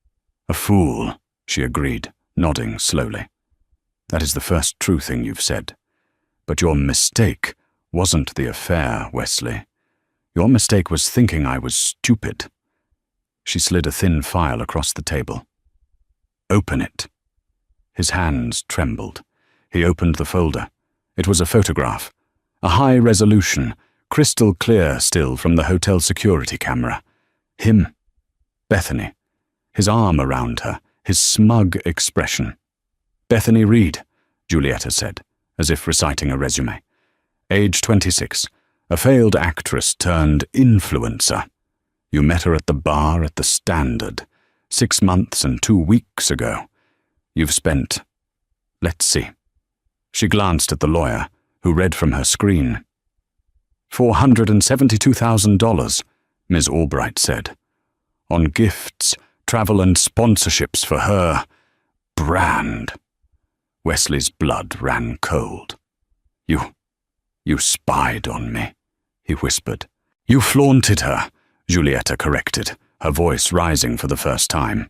"A fool," she agreed, nodding slowly. "That is the first true thing you've said. But your mistake wasn't the affair, Wesley. Your mistake was thinking I was stupid." She slid a thin file across the table. "Open it." His hands trembled. He opened the folder. It was a photograph, a high-resolution, crystal-clear still from the hotel security camera. Him, Bethany, his arm around her, his smug expression. "Bethany Reed," Giulietta said, as if reciting a resume. "Age 26, a failed actress turned influencer. You met her at the bar at the Standard, 6 months and 2 weeks ago. You've spent, let's see." She glanced at the lawyer, who read from her screen. $472,000, Ms. Albright said, on gifts, travel and sponsorships for her brand. Wesley's blood ran cold. You spied on me," he whispered. "You flaunted her," Giulietta corrected, her voice rising for the first time.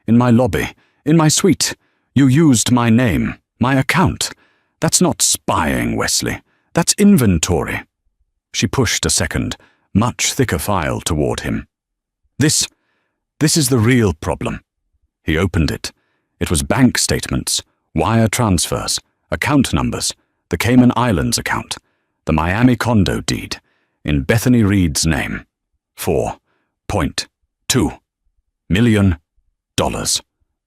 "In my lobby, in my suite. You used my name, my account. That's not spying, Wesley. That's inventory." She pushed a second, much thicker file toward him. This is the real problem." He opened it. It was bank statements, wire transfers, account numbers, the Cayman Islands account, the Miami condo deed, in Bethany Reed's name. $4.2 million.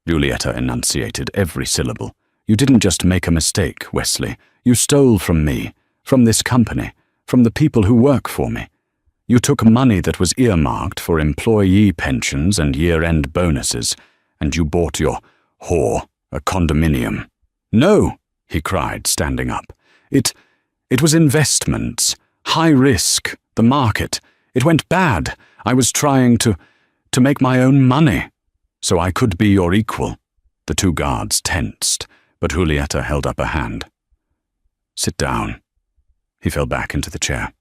Giulietta enunciated every syllable. "You didn't just make a mistake, Wesley. You stole from me, from this company, from the people who work for me. You took money that was earmarked for employee pensions and year-end bonuses, and you bought your whore a condominium." "No," he cried, standing up. It was investments, high risk, the market. It went bad. I was trying to make my own money, so I could be your equal." The two guards tensed, but Giulietta held up a hand. "Sit down." He fell back into the chair.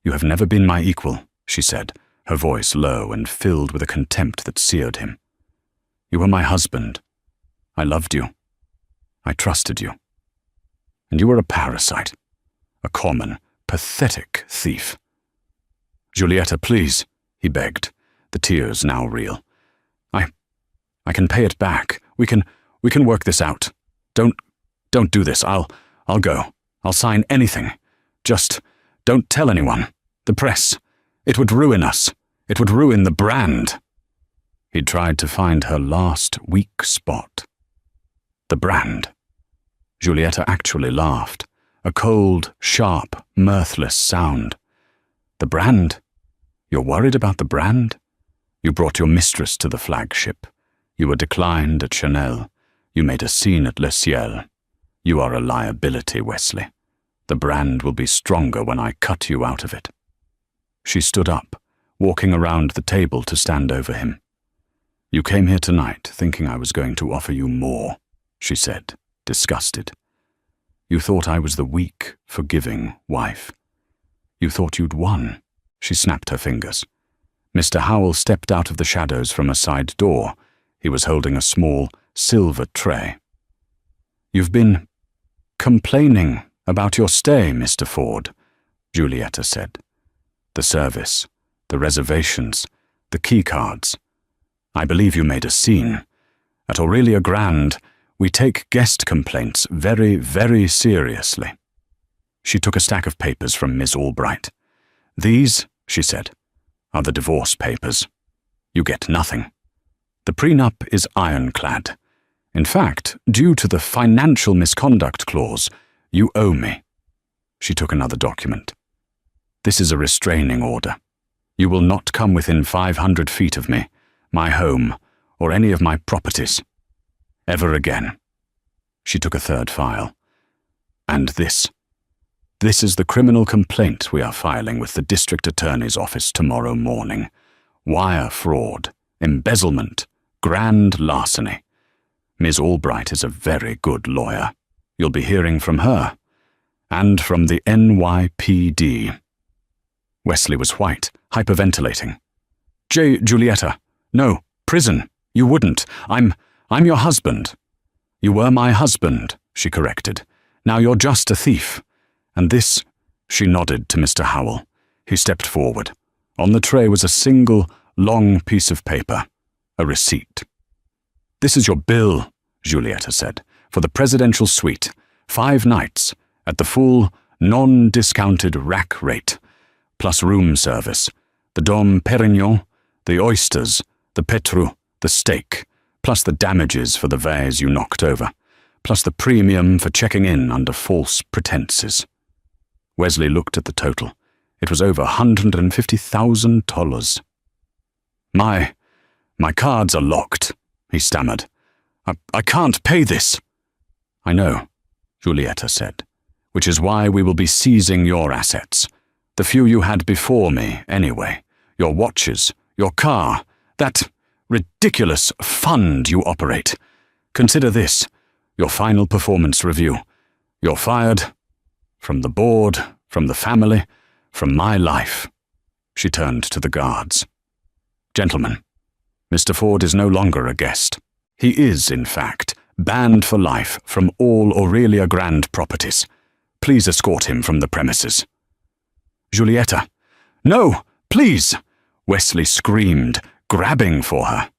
"You have never been my equal," she said, her voice low and filled with a contempt that seared him. "You were my husband. I loved you. I trusted you. And you were a parasite, a common, pathetic thief." "Giulietta, please," he begged, the tears now real. I can pay it back. We can work this out. Don't do this. I'll go. I'll sign anything. Just don't tell anyone. The press. It would ruin us. It would ruin the brand." He tried to find her last weak spot. The brand. Giulietta actually laughed, a cold, sharp, mirthless sound. "The brand? You're worried about the brand? You brought your mistress to the flagship. You were declined at Chanel. You made a scene at Le Ciel. You are a liability, Wesley. The brand will be stronger when I cut you out of it." She stood up, walking around the table to stand over him. "You came here tonight thinking I was going to offer you more," she said, disgusted. "You thought I was the weak, forgiving wife. You thought you'd won." She snapped her fingers. Mr. Howell stepped out of the shadows from a side door. He was holding a small, silver tray. "You've been complaining about your stay, Mr. Ford," Giulietta said. "The service, the reservations, the keycards. I believe you made a scene. At Aurelia Grand, we take guest complaints very, very seriously." She took a stack of papers from Miss Albright. "These," she said, "are the divorce papers. You get nothing. The prenup is ironclad. In fact, due to the financial misconduct clause, you owe me." She took another document. "This is a restraining order. You will not come within 500 feet of me, my home, or any of my properties. Ever again." She took a third file. "And this. This is the criminal complaint we are filing with the district attorney's office tomorrow morning. Wire fraud, embezzlement, grand larceny. Ms. Albright is a very good lawyer. You'll be hearing from her. And from the NYPD. Wesley was white, hyperventilating. "Giulietta, no, prison. You wouldn't. I'm your husband." "You were my husband," she corrected. "Now you're just a thief. And this," she nodded to Mr. Howell. He stepped forward. On the tray was a single, long piece of paper, a receipt. "This is your bill," Giulietta said, "for the presidential suite, 5 nights, at the full, non-discounted rack rate, plus room service, the Dom Perignon, the oysters, the petrus, the steak, plus the damages for the vase you knocked over, plus the premium for checking in under false pretenses." Wesley looked at the total. It was over $150,000. My cards are locked," he stammered. I can't pay this." "I know," Giulietta said, "which is why we will be seizing your assets. The few you had before me, anyway. Your watches, your car, that ridiculous fund you operate. Consider this, your final performance review. You're fired. From the board, from the family, from my life." She turned to the guards. "Gentlemen, Mr. Ford is no longer a guest. He is, in fact, banned for life from all Aurelia Grand properties. Please escort him from the premises." "Giulietta, no, please!" Wesley screamed, grabbing for her.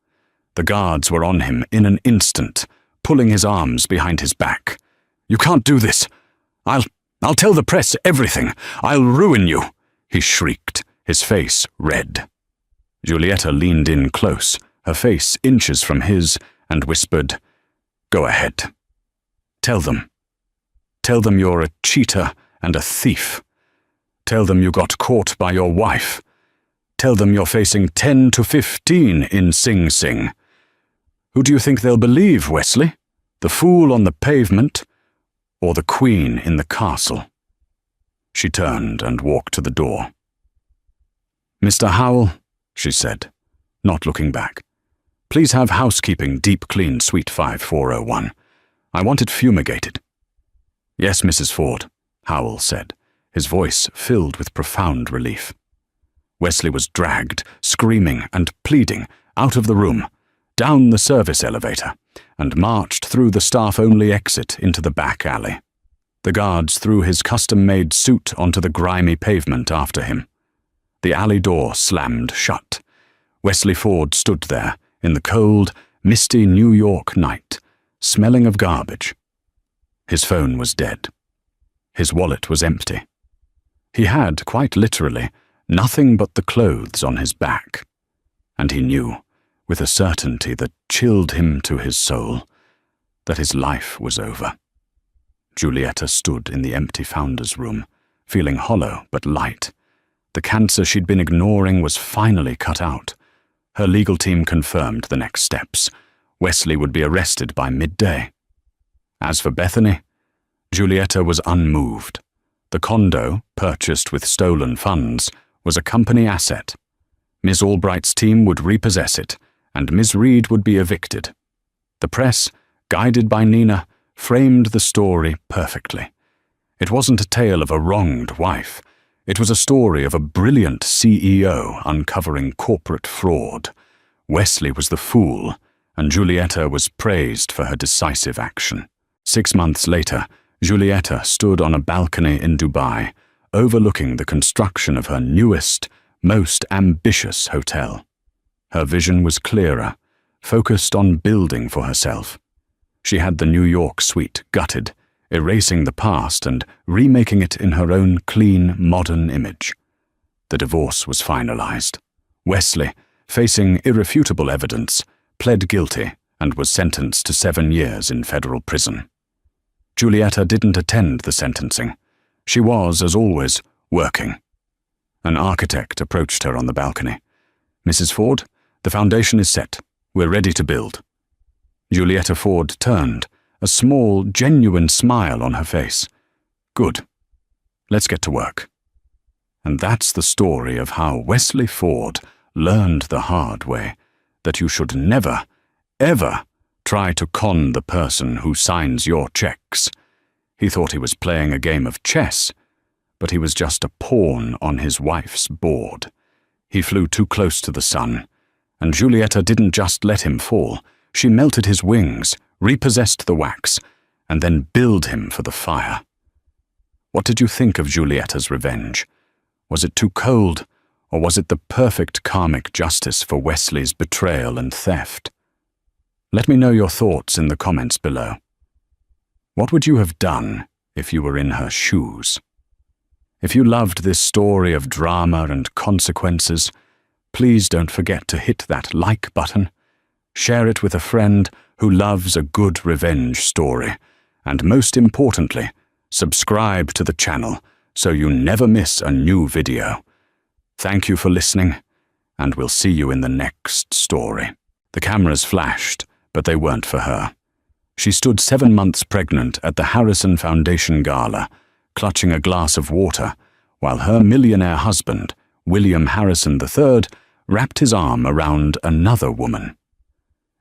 The guards were on him in an instant, pulling his arms behind his back. "You can't do this. I'll tell the press everything. I'll ruin you," he shrieked, his face red. Giulietta leaned in close, her face inches from his, and whispered, "Go ahead. Tell them. Tell them you're a cheater and a thief. Tell them you got caught by your wife. Tell them you're facing 10 to 15 in Sing Sing. Who do you think they'll believe, Wesley? The fool on the pavement, or the queen in the castle?" She turned and walked to the door. "Mr. Howell," she said, not looking back, "please have housekeeping deep clean suite 5401. I want it fumigated." "Yes, Mrs. Ford," Howell said, his voice filled with profound relief. Wesley was dragged, screaming and pleading, out of the room, down the service elevator, and marched through the staff-only exit into the back alley. The guards threw his custom-made suit onto the grimy pavement after him. The alley door slammed shut. Wesley Ford stood there, in the cold, misty New York night, smelling of garbage. His phone was dead. His wallet was empty. He had, quite literally, nothing but the clothes on his back. And he knew, with a certainty that chilled him to his soul, that his life was over. Julieta stood in the empty founder's room, feeling hollow but light. The cancer she'd been ignoring was finally cut out. Her legal team confirmed the next steps. Wesley would be arrested by midday. As for Bethany, Julieta was unmoved. The condo, purchased with stolen funds, was a company asset. Ms. Albright's team would repossess it, and Ms. Reed would be evicted. The press, guided by Nina, framed the story perfectly. It wasn't a tale of a wronged wife. It was a story of a brilliant CEO uncovering corporate fraud. Wesley was the fool, and Julieta was praised for her decisive action. 6 months later, Julieta stood on a balcony in Dubai, overlooking the construction of her newest, most ambitious hotel. Her vision was clearer, focused on building for herself. She had the New York suite gutted, erasing the past and remaking it in her own clean, modern image. The divorce was finalized. Wesley, facing irrefutable evidence, pled guilty and was sentenced to 7 years in federal prison. Julieta didn't attend the sentencing. She was, as always, working. An architect approached her on the balcony. "Mrs. Ford, the foundation is set. We're ready to build." Julieta Ford turned, a small, genuine smile on her face. "Good. Let's get to work." And that's the story of how Wesley Ford learned the hard way that you should never, ever try to con the person who signs your checks. He thought he was playing a game of chess, but he was just a pawn on his wife's board. He flew too close to the sun, and Julieta didn't just let him fall. She melted his wings, repossessed the wax, and then billed him for the fire. What did you think of Julieta's revenge? Was it too cold, or was it the perfect karmic justice for Wesley's betrayal and theft? Let me know your thoughts in the comments below. What would you have done if you were in her shoes? If you loved this story of drama and consequences, please don't forget to hit that like button. Share it with a friend who loves a good revenge story, and most importantly, subscribe to the channel so you never miss a new video. Thank you for listening, and we'll see you in the next story. The cameras flashed, but they weren't for her. She stood 7 months pregnant at the Harrison Foundation Gala, clutching a glass of water, while her millionaire husband, William Harrison III, wrapped his arm around another woman.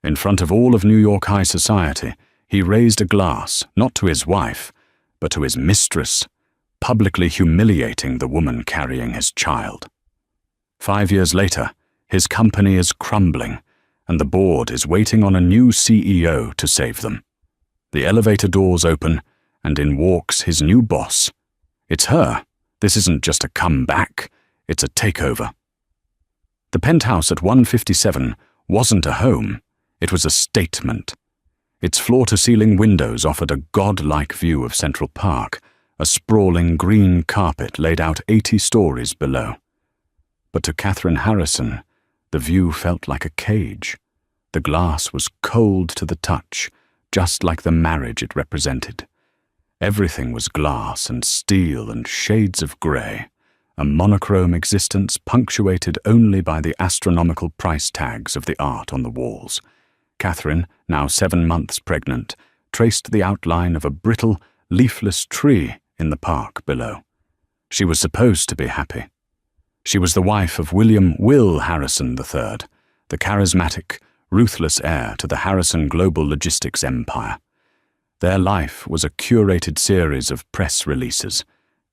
In front of all of New York high society, he raised a glass, not to his wife, but to his mistress, publicly humiliating the woman carrying his child. 5 years later, his company is crumbling, and the board is waiting on a new CEO to save them. The elevator doors open, and in walks his new boss. It's her. This isn't just a comeback, it's a takeover. The penthouse at 157 wasn't a home, it was a statement. Its floor-to-ceiling windows offered a godlike view of Central Park, a sprawling green carpet laid out 80 stories below. But to Catherine Harrison, the view felt like a cage. The glass was cold to the touch, just like the marriage it represented. Everything was glass and steel and shades of grey, a monochrome existence punctuated only by the astronomical price tags of the art on the walls. Catherine, now 7 months pregnant, traced the outline of a brittle, leafless tree in the park below. She was supposed to be happy. She was the wife of William "Will" Harrison III, the charismatic, ruthless heir to the Harrison global logistics empire. Their life was a curated series of press releases,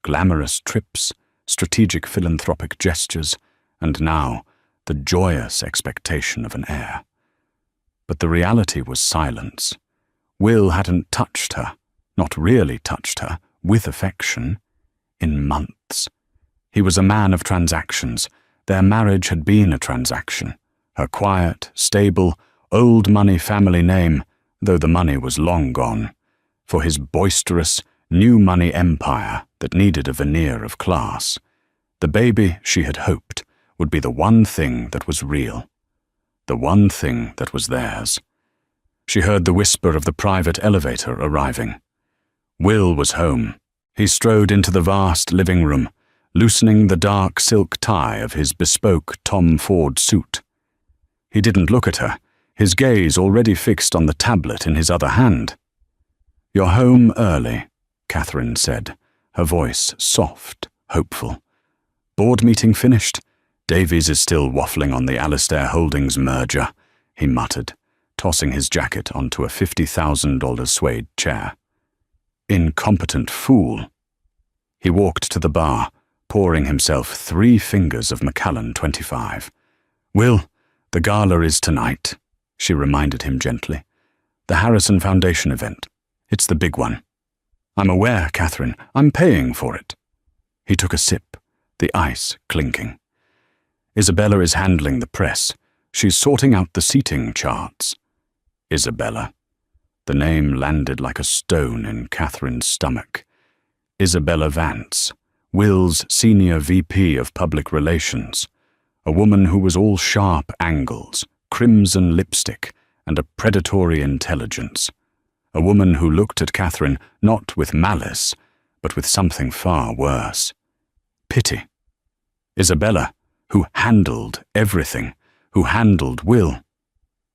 glamorous trips, strategic philanthropic gestures, and now the joyous expectation of an heir. But the reality was silence. Will hadn't touched her, not really touched her, with affection, in months. He was a man of transactions. Their marriage had been a transaction. Her quiet, stable, old money family name, though the money was long gone, for his boisterous, new money empire that needed a veneer of class. The baby, she had hoped, would be the one thing that was real, the one thing that was theirs. She heard the whisper of the private elevator arriving. Will was home. He strode into the vast living room, loosening the dark silk tie of his bespoke Tom Ford suit. He didn't look at her, his gaze already fixed on the tablet in his other hand. "You're home early," Catherine said, her voice soft, hopeful. "Board meeting finished? Davies is still waffling on the Alistair Holdings merger," he muttered, tossing his jacket onto a $50,000 suede chair. "Incompetent fool." He walked to the bar, pouring himself 3 fingers of Macallan 25. "Will, the gala is tonight," she reminded him gently. "The Harrison Foundation event. It's the big one." "I'm aware, Catherine. I'm paying for it." He took a sip, the ice clinking. "Isabella is handling the press. She's sorting out the seating charts." Isabella. The name landed like a stone in Catherine's stomach. Isabella Vance, Will's senior VP of Public Relations, a woman who was all sharp angles, crimson lipstick, and a predatory intelligence. A woman who looked at Catherine not with malice, but with something far worse. Pity. Isabella, who handled everything, who handled Will.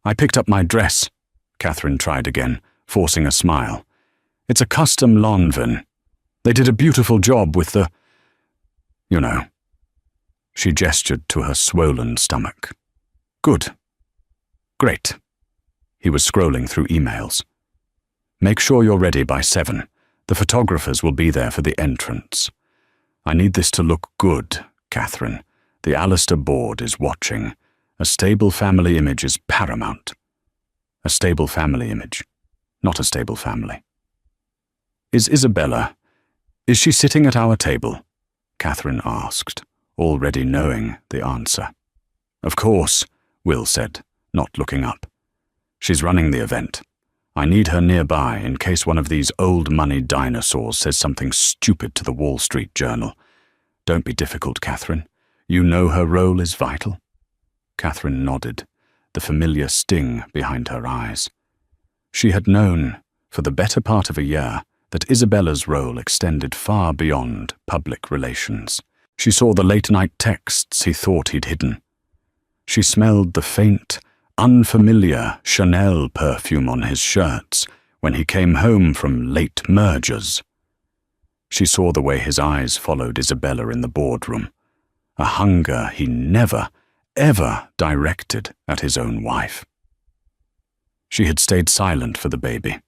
"I picked up my dress," Catherine tried again, forcing a smile. "It's a custom Lanvin. They did a beautiful job with the... you know." She gestured to her swollen stomach. "Good. Great." He was scrolling through emails. "Make sure you're ready by 7. The photographers will be there for the entrance. I need this to look good, Catherine. The Alistair board is watching. A stable family image is paramount." A stable family image, not a stable family. "Is Isabella... is she sitting at our table?" Catherine asked, already knowing the answer. "Of course," Will said, not looking up. "She's running the event. I need her nearby in case one of these old money dinosaurs says something stupid to the Wall Street Journal. Don't be difficult, Catherine. You know her role is vital." Catherine nodded, the familiar sting behind her eyes. She had known, for the better part of a year, that Isabella's role extended far beyond public relations. She saw the late-night texts he thought he'd hidden. She smelled the faint, unfamiliar Chanel perfume on his shirts when he came home from late mergers. She saw the way his eyes followed Isabella in the boardroom, a hunger he never, ever directed at his own wife. She had stayed silent for the baby.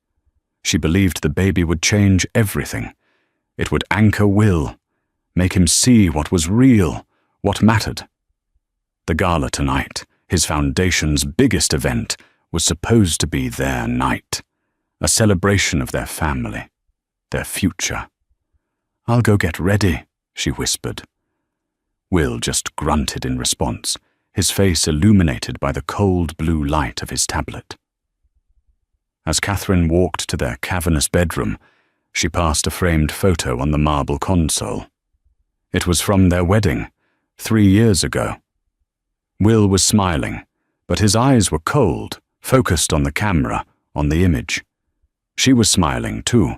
She believed the baby would change everything. It would anchor Will, make him see what was real, what mattered. The gala tonight, his foundation's biggest event, was supposed to be their night, a celebration of their family, their future. "I'll go get ready," she whispered. Will just grunted in response, his face illuminated by the cold blue light of his tablet. As Catherine walked to their cavernous bedroom, she passed a framed photo on the marble console. It was from their wedding, 3 years ago. Will was smiling, but his eyes were cold, focused on the camera, on the image. She was smiling too,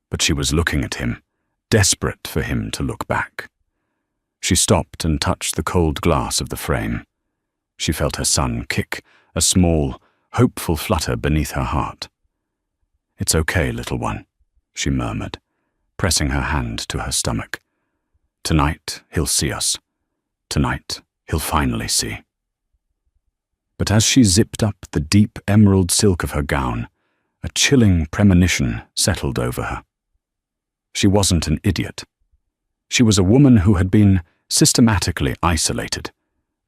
but she was looking at him, desperate for him to look back. She stopped and touched the cold glass of the frame. She felt her son kick, a small, hopeful flutter beneath her heart. "It's okay, little one," she murmured, pressing her hand to her stomach. "Tonight he'll see us. Tonight he'll finally see." But as she zipped up the deep emerald silk of her gown, a chilling premonition settled over her. She wasn't an idiot. She was a woman who had been systematically isolated,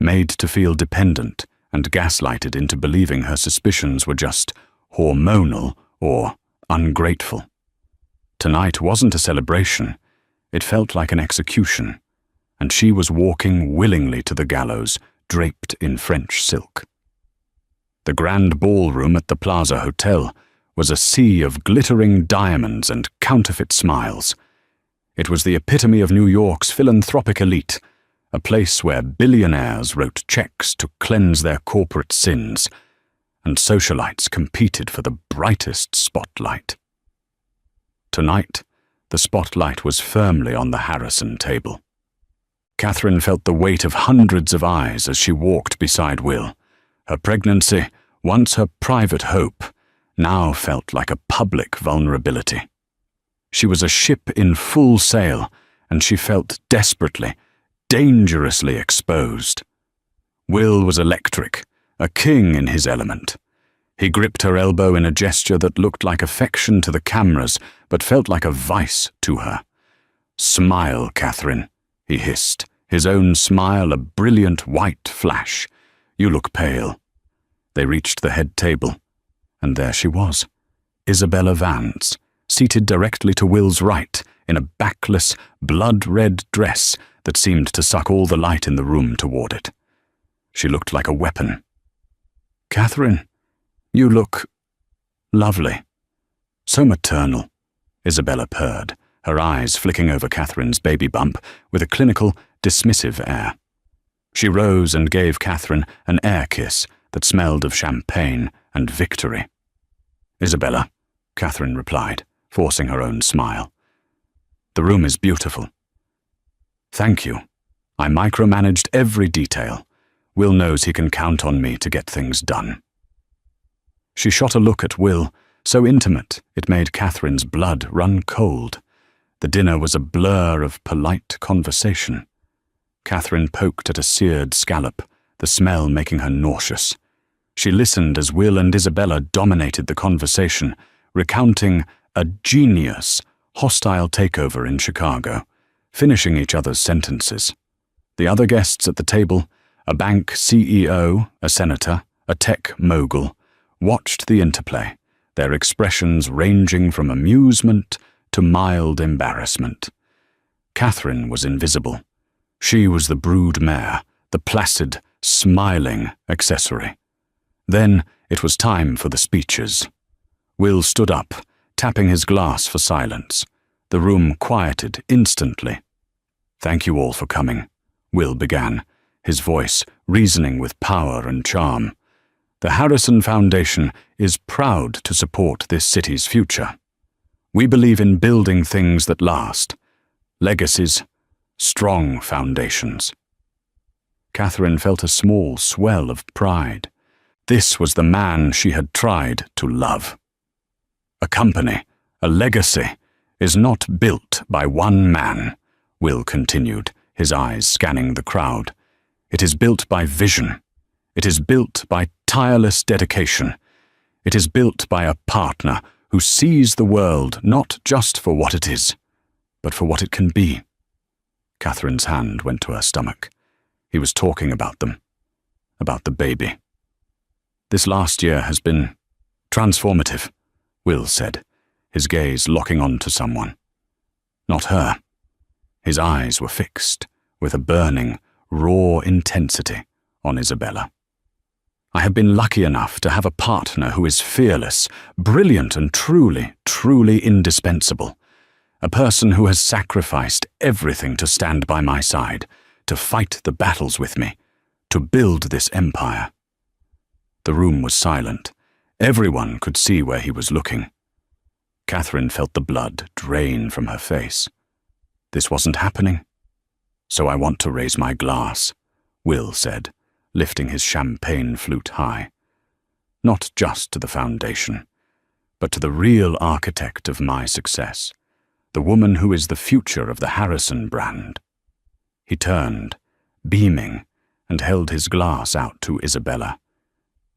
made to feel dependent and gaslighted into believing her suspicions were just hormonal or ungrateful. Tonight wasn't a celebration, it felt like an execution, and she was walking willingly to the gallows, draped in French silk. The grand ballroom at the Plaza Hotel was a sea of glittering diamonds and counterfeit smiles. It was the epitome of New York's philanthropic elite, a place where billionaires wrote checks to cleanse their corporate sins, and socialites competed for the brightest spotlight. Tonight, the spotlight was firmly on the Harrison table. Catherine felt the weight of hundreds of eyes as she walked beside Will. Her pregnancy, once her private hope, now felt like a public vulnerability. She was a ship in full sail, and she felt desperately, dangerously exposed. Will was electric, a king in his element. He gripped her elbow in a gesture that looked like affection to the cameras, but felt like a vice to her. "Smile, Catherine," he hissed, his own smile a brilliant white flash. "You look pale." They reached the head table, and there she was, Isabella Vance, seated directly to Will's right, in a backless, blood-red dress that seemed to suck all the light in the room toward it. She looked like a weapon. "Catherine, you look lovely. So maternal," Isabella purred, her eyes flicking over Catherine's baby bump with a clinical, dismissive air. She rose and gave Catherine an air kiss that smelled of champagne and victory. "Isabella," Catherine replied, forcing her own smile. "The room is beautiful." "Thank you. I micromanaged every detail. Will knows he can count on me to get things done." She shot a look at Will, so intimate it made Catherine's blood run cold. The dinner was a blur of polite conversation. Catherine poked at a seared scallop, the smell making her nauseous. She listened as Will and Isabella dominated the conversation, recounting a genius, hostile takeover in Chicago, finishing each other's sentences. The other guests at the table, a bank CEO, a senator, a tech mogul, watched the interplay, their expressions ranging from amusement to mild embarrassment. Catherine was invisible. She was the brood mare, the placid, smiling accessory. Then it was time for the speeches. Will stood up, tapping his glass for silence. The room quieted instantly. "Thank you all for coming," Will began, his voice reasoning with power and charm. "The Harrison Foundation is proud to support this city's future. We believe in building things that last, legacies, strong foundations." Catherine felt a small swell of pride. This was the man she had tried to love. "A company, a legacy, is not built by one man," Will continued, his eyes scanning the crowd. "It is built by vision. It is built by tireless dedication. It is built by a partner who sees the world not just for what it is, but for what it can be." Catherine's hand went to her stomach. He was talking about them, about the baby. "This last year has been transformative," Will said, his gaze locking on to someone. Not her. His eyes were fixed, with a burning, raw intensity, on Isabella. "I have been lucky enough to have a partner who is fearless, brilliant and truly, truly indispensable. A person who has sacrificed everything to stand by my side, to fight the battles with me, to build this empire." The room was silent. Everyone could see where he was looking. Catherine felt the blood drain from her face. This wasn't happening. "So I want to raise my glass," Will said, lifting his champagne flute high. "Not just to the foundation, but to the real architect of my success, the woman who is the future of the Harrison brand." He turned, beaming, and held his glass out to Isabella.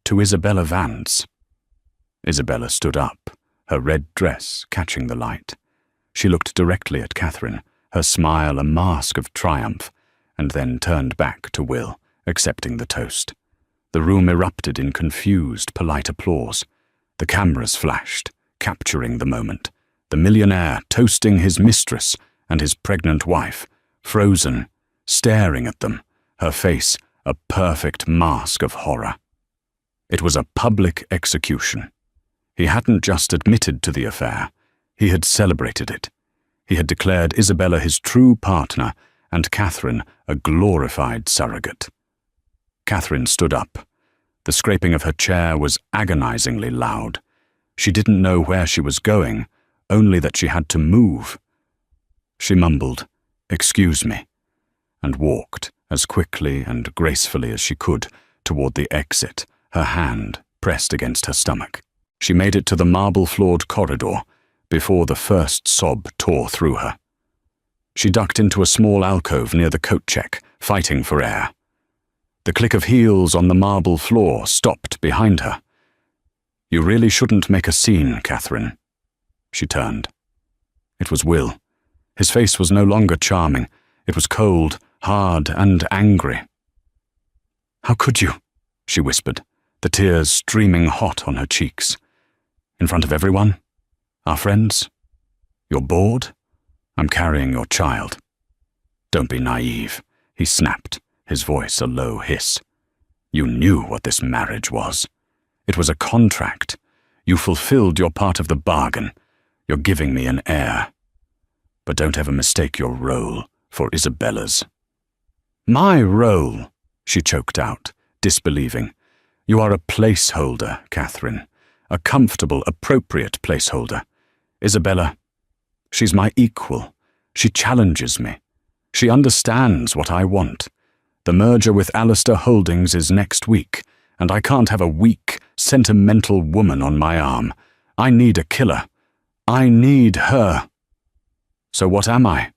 To Isabella Vance. Isabella stood up, her red dress catching the light. She looked directly at Catherine, her smile a mask of triumph, and then turned back to Will, accepting the toast. The room erupted in confused, polite applause. The cameras flashed, capturing the moment. The millionaire toasting his mistress and his pregnant wife, frozen, staring at them, her face a perfect mask of horror. It was a public execution. He hadn't just admitted to the affair, he had celebrated it. He had declared Isabella his true partner and Catherine a glorified surrogate. Catherine stood up. The scraping of her chair was agonizingly loud. She didn't know where she was going, only that she had to move. She mumbled, "Excuse me," and walked as quickly and gracefully as she could toward the exit, her hand pressed against her stomach. She made it to the marble-floored corridor before the first sob tore through her. She ducked into a small alcove near the coat check, fighting for air. The click of heels on the marble floor stopped behind her. "You really shouldn't make a scene, Catherine." She turned. It was Will. His face was no longer charming. It was cold, hard, and angry. "How could you?" she whispered, the tears streaming hot on her cheeks. "In front of everyone? Our friends? You're bored? I'm carrying your child." "Don't be naive," he snapped, his voice a low hiss. "You knew what this marriage was. It was a contract. You fulfilled your part of the bargain. You're giving me an heir. But don't ever mistake your role for Isabella's." "My role," she choked out, disbelieving. "You are a placeholder, Catherine. A comfortable, appropriate placeholder. Isabella, she's my equal. She challenges me. She understands what I want. The merger with Alistair Holdings is next week, and I can't have a weak, sentimental woman on my arm. I need a killer. I need her." "So what am I?"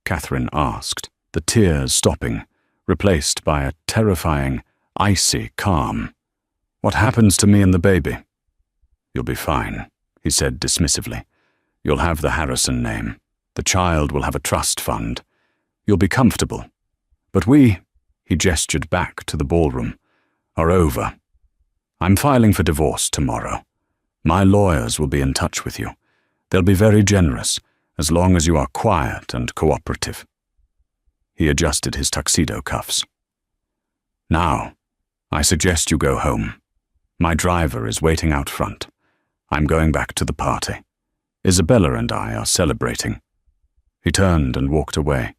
Catherine asked, the tears stopping, replaced by a terrifying, icy calm. "What happens to me and the baby?" "You'll be fine," he said dismissively. "You'll have the Harrison name. The child will have a trust fund. You'll be comfortable. But we," he gestured back to the ballroom, "are over. I'm filing for divorce tomorrow. My lawyers will be in touch with you. They'll be very generous, as long as you are quiet and cooperative." He adjusted his tuxedo cuffs. "Now, I suggest you go home. My driver is waiting out front. I'm going back to the party. Isabella and I are celebrating." He turned and walked away,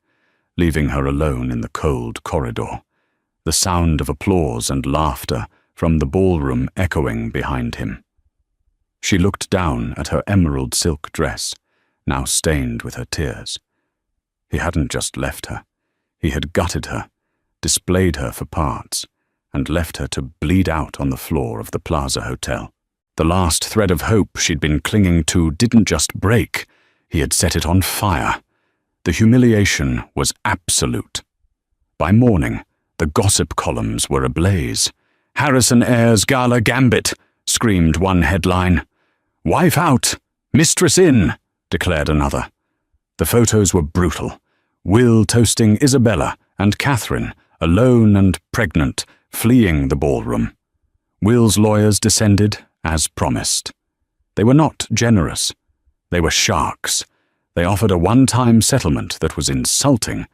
leaving her alone in the cold corridor, the sound of applause and laughter from the ballroom echoing behind him. She looked down at her emerald silk dress, now stained with her tears. He hadn't just left her. He had gutted her, displayed her for parts, and left her to bleed out on the floor of the Plaza Hotel. The last thread of hope she'd been clinging to didn't just break, he had set it on fire. The humiliation was absolute. By morning, the gossip columns were ablaze. "Harrison heirs gala gambit," screamed one headline. "Wife out, mistress in," declared another. The photos were brutal. Will toasting Isabella and Catherine, alone and pregnant, fleeing the ballroom. Will's lawyers descended, as promised. They were not generous. They were sharks. They offered a one-time settlement that was insulting,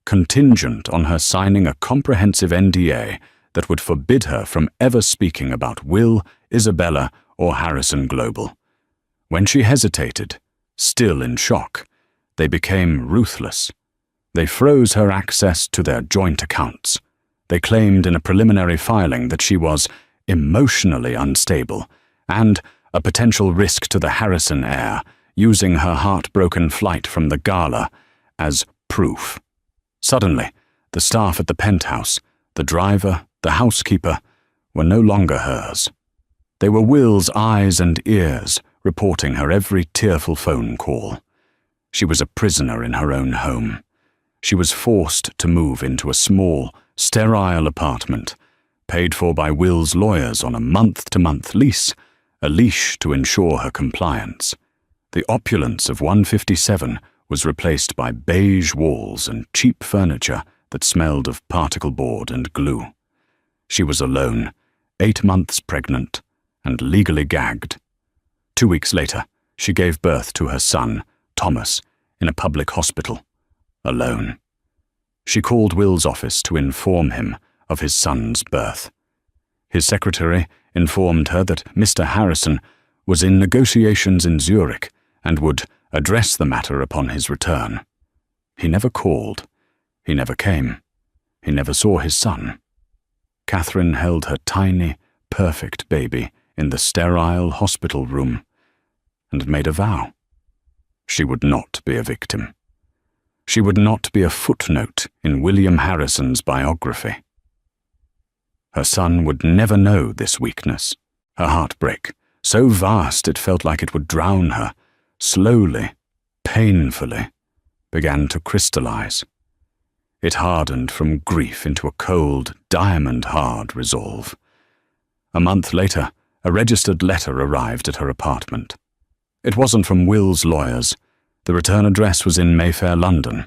contingent on her signing a comprehensive NDA that would forbid her from ever speaking about Will, Isabella, or Harrison Global. When she hesitated, still in shock, they became ruthless. They froze her access to their joint accounts. They claimed in a preliminary filing that she was emotionally unstable and a potential risk to the Harrison heir, using her heartbroken flight from the gala as proof. Suddenly, the staff at the penthouse, the driver, the housekeeper, were no longer hers. They were Will's eyes and ears, reporting her every tearful phone call. She was a prisoner in her own home. She was forced to move into a small, sterile apartment, paid for by Will's lawyers on a month-to-month lease, a leash to ensure her compliance. The opulence of 157 was replaced by beige walls and cheap furniture that smelled of particle board and glue. She was alone, 8 months pregnant, and legally gagged. 2 weeks later, she gave birth to her son, Thomas, in a public hospital, alone. She called Will's office to inform him of his son's birth. His secretary informed her that Mr. Harrison was in negotiations in Zurich and would address the matter upon his return. He never called. He never came. He never saw his son. Catherine held her tiny, perfect baby in the sterile hospital room and made a vow. She would not be a victim. She would not be a footnote in William Harrison's biography. Her son would never know this weakness. Her heartbreak, so vast it felt like it would drown her, slowly, painfully, began to crystallize. It hardened from grief into a cold, diamond-hard resolve. A month later, a registered letter arrived at her apartment. It wasn't from Will's lawyers. The return address was in Mayfair, London.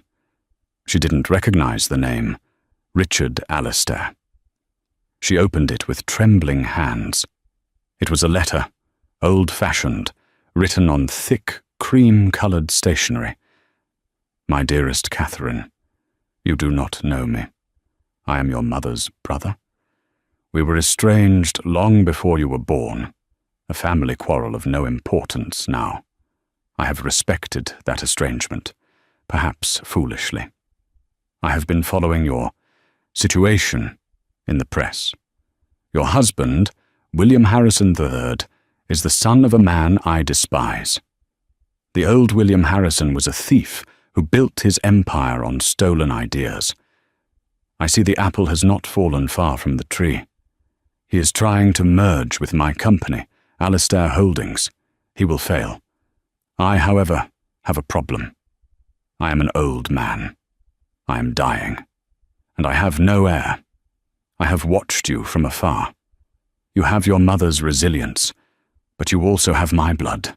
She didn't recognize the name, Richard Alistair. She opened it with trembling hands. It was a letter, old-fashioned, written on thick, cream-colored stationery. My dearest Catherine, you do not know me. I am your mother's brother. We were estranged long before you were born, a family quarrel of no importance now. I have respected that estrangement, perhaps foolishly. I have been following your situation in the press. Your husband, William Harrison III, is the son of a man I despise. The old William Harrison was a thief who built his empire on stolen ideas. I see the apple has not fallen far from the tree. He is trying to merge with my company, Alistair Holdings. He will fail. I, however, have a problem. I am an old man. I am dying, and I have no heir. I have watched you from afar. You have your mother's resilience, but you also have my blood.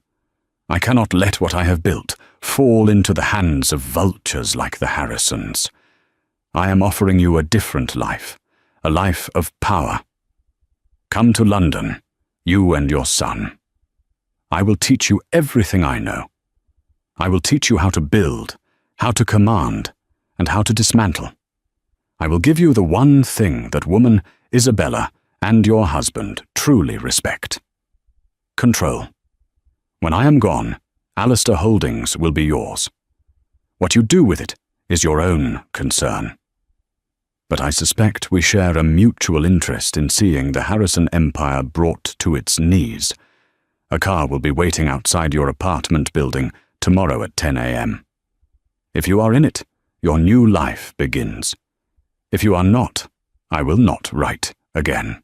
I cannot let what I have built fall into the hands of vultures like the Harrisons. I am offering you a different life, a life of power. Come to London, you and your son. I will teach you everything I know. I will teach you how to build, how to command, and how to dismantle. I will give you the one thing that woman, Isabella, and your husband truly respect. Control. When I am gone, Alistair Holdings will be yours. What you do with it is your own concern. But I suspect we share a mutual interest in seeing the Harrison empire brought to its knees. A car will be waiting outside your apartment building tomorrow at 10 a.m. If you are in it, your new life begins. If you are not, I will not write again.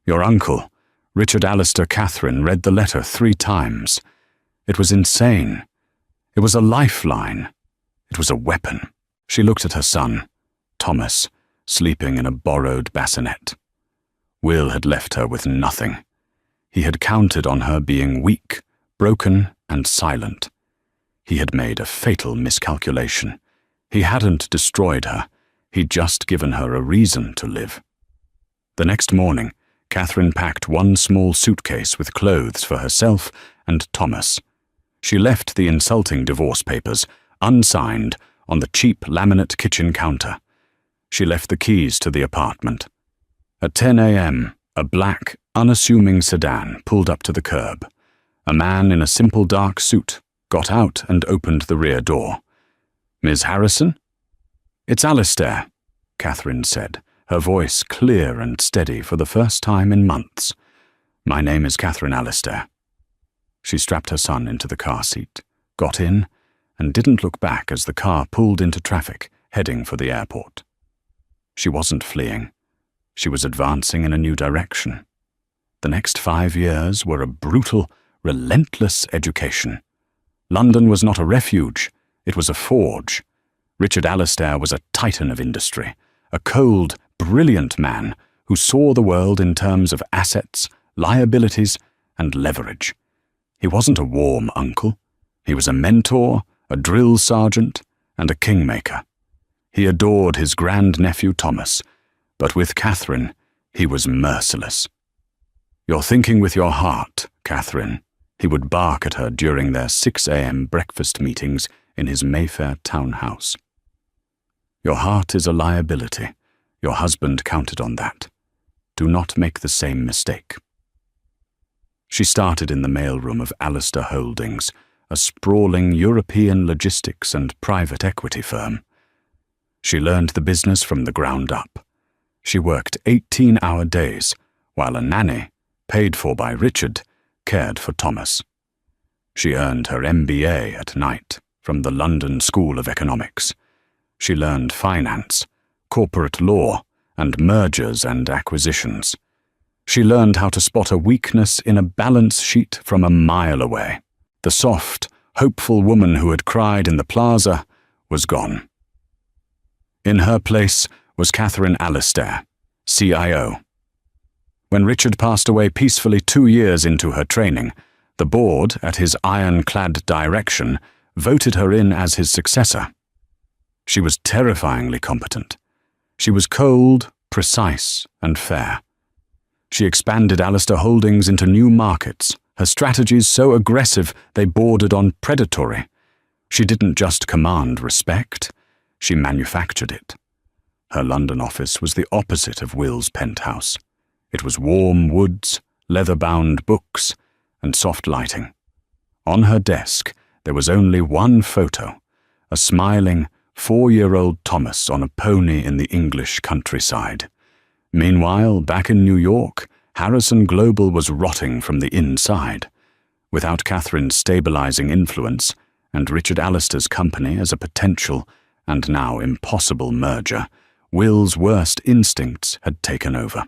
Your uncle, Richard Alistair Catherine, read the letter 3 times. It was insane. It was a lifeline. It was a weapon. She looked at her son, Thomas, sleeping in a borrowed bassinet. Will had left her with nothing. He had counted on her being weak, broken, and silent. He had made a fatal miscalculation. He hadn't destroyed her. He'd just given her a reason to live. The next morning, Catherine packed 1 small suitcase with clothes for herself and Thomas. She left the insulting divorce papers, unsigned, on the cheap laminate kitchen counter. She left the keys to the apartment. At 10 a.m., a black, unassuming sedan pulled up to the curb. A man in a simple dark suit got out and opened the rear door. "Ms. Harrison?" "It's Alistair," Catherine said, her voice clear and steady for the first time in months. "My name is Catherine Alistair." She strapped her son into the car seat, got in, and didn't look back as the car pulled into traffic, heading for the airport. She wasn't fleeing. She was advancing in a new direction. The next 5 years were a brutal, relentless education. London was not a refuge, it was a forge. Richard Alistair was a titan of industry, a cold, brilliant man who saw the world in terms of assets, liabilities, and leverage. He wasn't a warm uncle. He was a mentor, a drill sergeant, and a kingmaker. He adored his grandnephew Thomas, but with Catherine, He was merciless. "You're thinking with your heart, Catherine," he would bark at her during their 6 a.m. breakfast meetings in his Mayfair townhouse. "Your heart is a liability. Your husband counted on that. Do not make the same mistake." She started in the mailroom of Alistair Holdings, a sprawling European logistics and private equity firm. She learned the business from the ground up. She worked 18-hour days, while a nanny, paid for by Richard, cared for Thomas. She earned her MBA at night from the London School of Economics. She learned finance, corporate law, and mergers and acquisitions. She learned how to spot a weakness in a balance sheet from a mile away. The soft, hopeful woman who had cried in the plaza was gone. In her place was Catherine Alistair, CIO. When Richard passed away peacefully 2 years into her training, the board, at his ironclad direction, voted her in as his successor. She was terrifyingly competent. She was cold, precise, and fair. She expanded Alistair Holdings into new markets, her strategies so aggressive they bordered on predatory. She didn't just command respect, she manufactured it. Her London office was the opposite of Will's penthouse. It was warm woods, leather-bound books, and soft lighting. On her desk, there was only one photo, a smiling, 4-year-old Thomas on a pony in the English countryside. Meanwhile, back in New York, Harrison Global was rotting from the inside. Without Catherine's stabilizing influence, and Richard Alistair's company as a potential and now impossible merger, Will's worst instincts had taken over.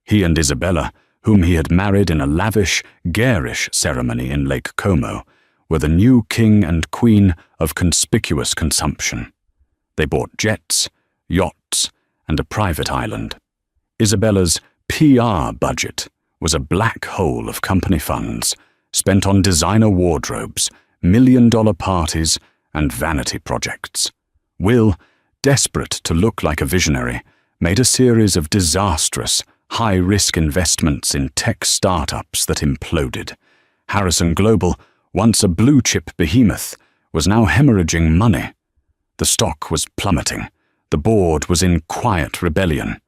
He and Isabella, whom he had married in a lavish, garish ceremony in Lake Como, were the new king and queen of conspicuous consumption. They bought jets, yachts, and a private island. Isabella's PR budget was a black hole of company funds spent on designer wardrobes, million-dollar parties, and vanity projects. Will, desperate to look like a visionary, made a series of disastrous, high-risk investments in tech startups that imploded. Harrison Global, once a blue-chip behemoth, was now hemorrhaging money. The stock was plummeting. The board was in quiet rebellion.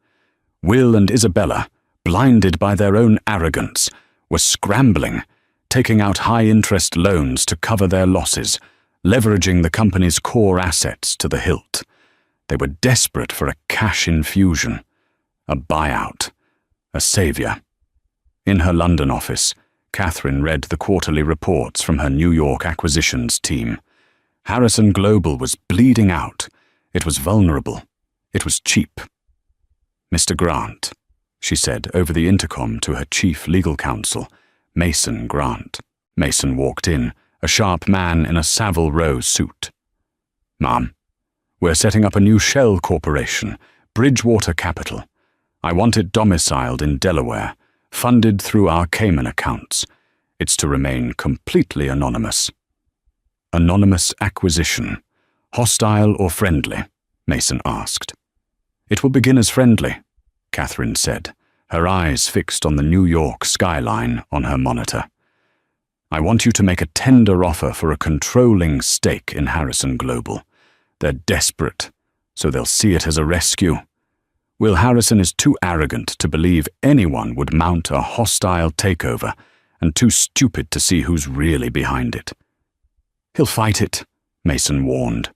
Will and Isabella, blinded by their own arrogance, were scrambling, taking out high-interest loans to cover their losses, leveraging the company's core assets to the hilt. They were desperate for a cash infusion, a buyout, a savior. In her London office, Catherine read the quarterly reports from her New York acquisitions team. Harrison Global was bleeding out. It was vulnerable. It was cheap. "Mr. Grant," she said over the intercom to her chief legal counsel, Mason Grant. Mason walked in, a sharp man in a Savile Row suit. "Ma'am, we're setting up a new shell corporation, Bridgewater Capital. I want it domiciled in Delaware, funded through our Cayman accounts. It's to remain completely anonymous." "Anonymous acquisition, hostile or friendly?" Mason asked. "It will begin as friendly," Catherine said, her eyes fixed on the New York skyline on her monitor. "I want you to make a tender offer for a controlling stake in Harrison Global. They're desperate, so they'll see it as a rescue. Will Harrison is too arrogant to believe anyone would mount a hostile takeover and too stupid to see who's really behind it." "He'll fight it," Mason warned.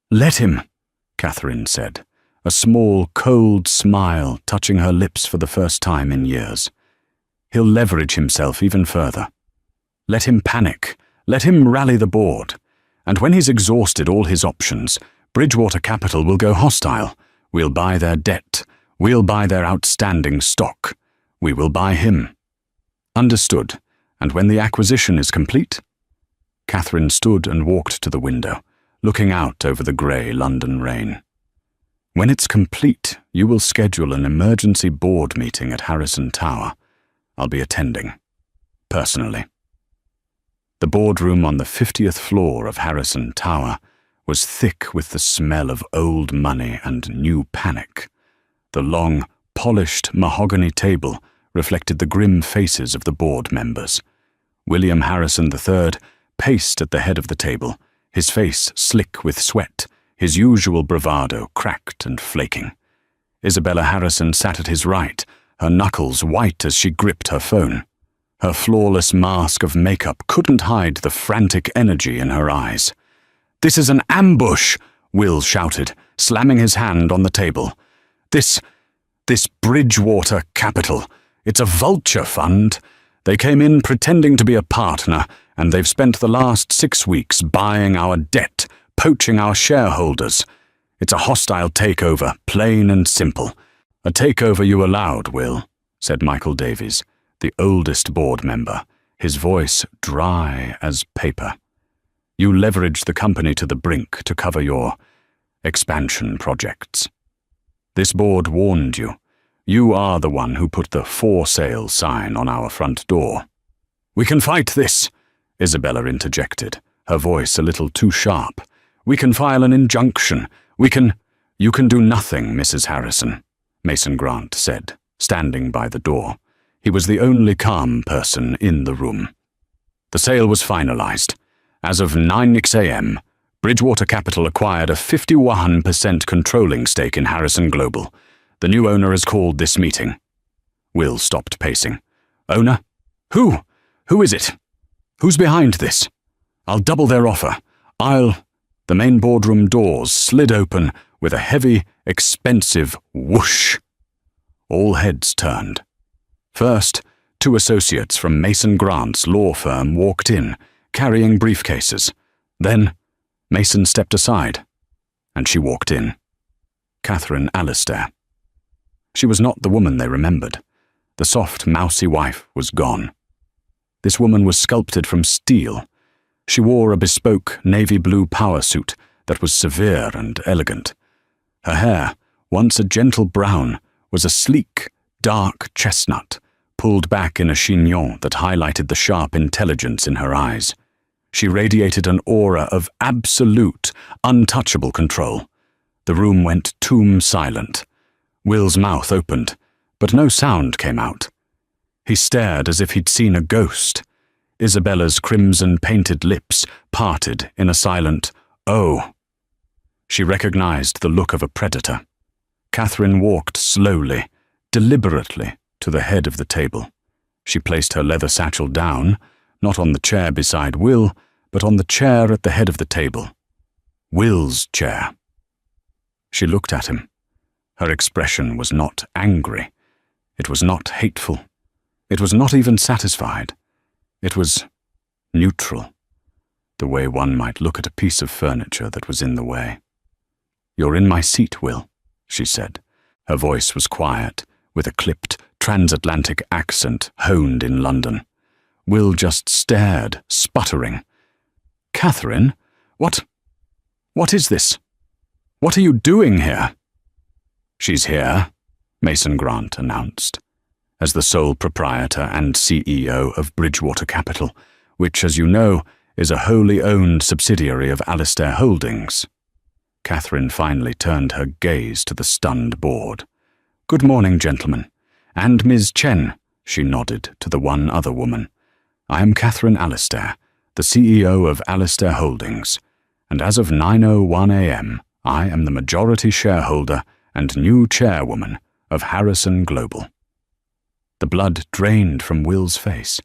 "Let him," Catherine said, a small, cold smile touching her lips for the first time in years. "He'll leverage himself even further. Let him panic. Let him rally the board. And when he's exhausted all his options, Bridgewater Capital will go hostile. We'll buy their debt. We'll buy their outstanding stock. We will buy him." "Understood. And when the acquisition is complete?" Catherine stood and walked to the window, looking out over the grey London rain. "When it's complete, you will schedule an emergency board meeting at Harrison Tower. I'll be attending. Personally." The boardroom on the 50th floor of Harrison Tower was thick with the smell of old money and new panic. The long, polished mahogany table reflected the grim faces of the board members. William Harrison III paced at the head of the table, his face slick with sweat, his usual bravado cracked and flaking. Isabella Harrison sat at his right, her knuckles white as she gripped her phone. Her flawless mask of makeup couldn't hide the frantic energy in her eyes. "This is an ambush!" Will shouted, slamming his hand on the table. This Bridgewater Capital, it's a vulture fund. They came in pretending to be a partner, and they've spent the last 6 weeks buying our debt, poaching our shareholders. It's a hostile takeover, plain and simple. A takeover you allowed, Will," said Michael Davies, the oldest board member, his voice dry as paper. "You leveraged the company to the brink to cover your expansion projects. This board warned you. You are the one who put the for sale sign on our front door." "We can fight this," Isabella interjected, her voice a little too sharp. "We can file an injunction. You can do nothing, Mrs. Harrison," Mason Grant said, standing by the door. He was the only calm person in the room. The sale was finalized. As of 9 a.m., Bridgewater Capital acquired a 51% controlling stake in Harrison Global. The new owner has called this meeting. Will stopped pacing. "Owner? Who? Who is it? Who's behind this? I'll double their offer. The main boardroom doors slid open with a heavy, expensive whoosh. All heads turned. First, 2 associates from Mason Grant's law firm walked in, carrying briefcases. Then, Mason stepped aside, and she walked in. Catherine Alistair. She was not the woman they remembered. The soft, mousy wife was gone. This woman was sculpted from steel. She wore a bespoke navy blue power suit that was severe and elegant. Her hair, once a gentle brown, was a sleek, dark chestnut, pulled back in a chignon that highlighted the sharp intelligence in her eyes. She radiated an aura of absolute, untouchable control. The room went tomb silent. Will's mouth opened, but no sound came out. He stared as if he'd seen a ghost. Isabella's crimson-painted lips parted in a silent, "Oh." She recognized the look of a predator. Catherine walked slowly, deliberately, to the head of the table. She placed her leather satchel down, not on the chair beside Will, but on the chair at the head of the table. Will's chair. She looked at him. Her expression was not angry. It was not hateful. It was not even satisfied. It was neutral, the way one might look at a piece of furniture that was in the way. "You're in my seat, Will," she said. Her voice was quiet, with a clipped, transatlantic accent honed in London. Will just stared, sputtering. "Catherine, what is this? What are you doing here?" "She's here," Mason Grant announced, as the sole proprietor and CEO of Bridgewater Capital, which, as you know, is a wholly owned subsidiary of Alistair Holdings. Catherine finally turned her gaze to the stunned board. "Good morning, gentlemen. And Ms. Chen," she nodded to the one other woman. "I am Catherine Alistair, the CEO of Alistair Holdings, and as of 9:01 a.m., I am the majority shareholder and new chairwoman of Harrison Global." The blood drained from Will's face.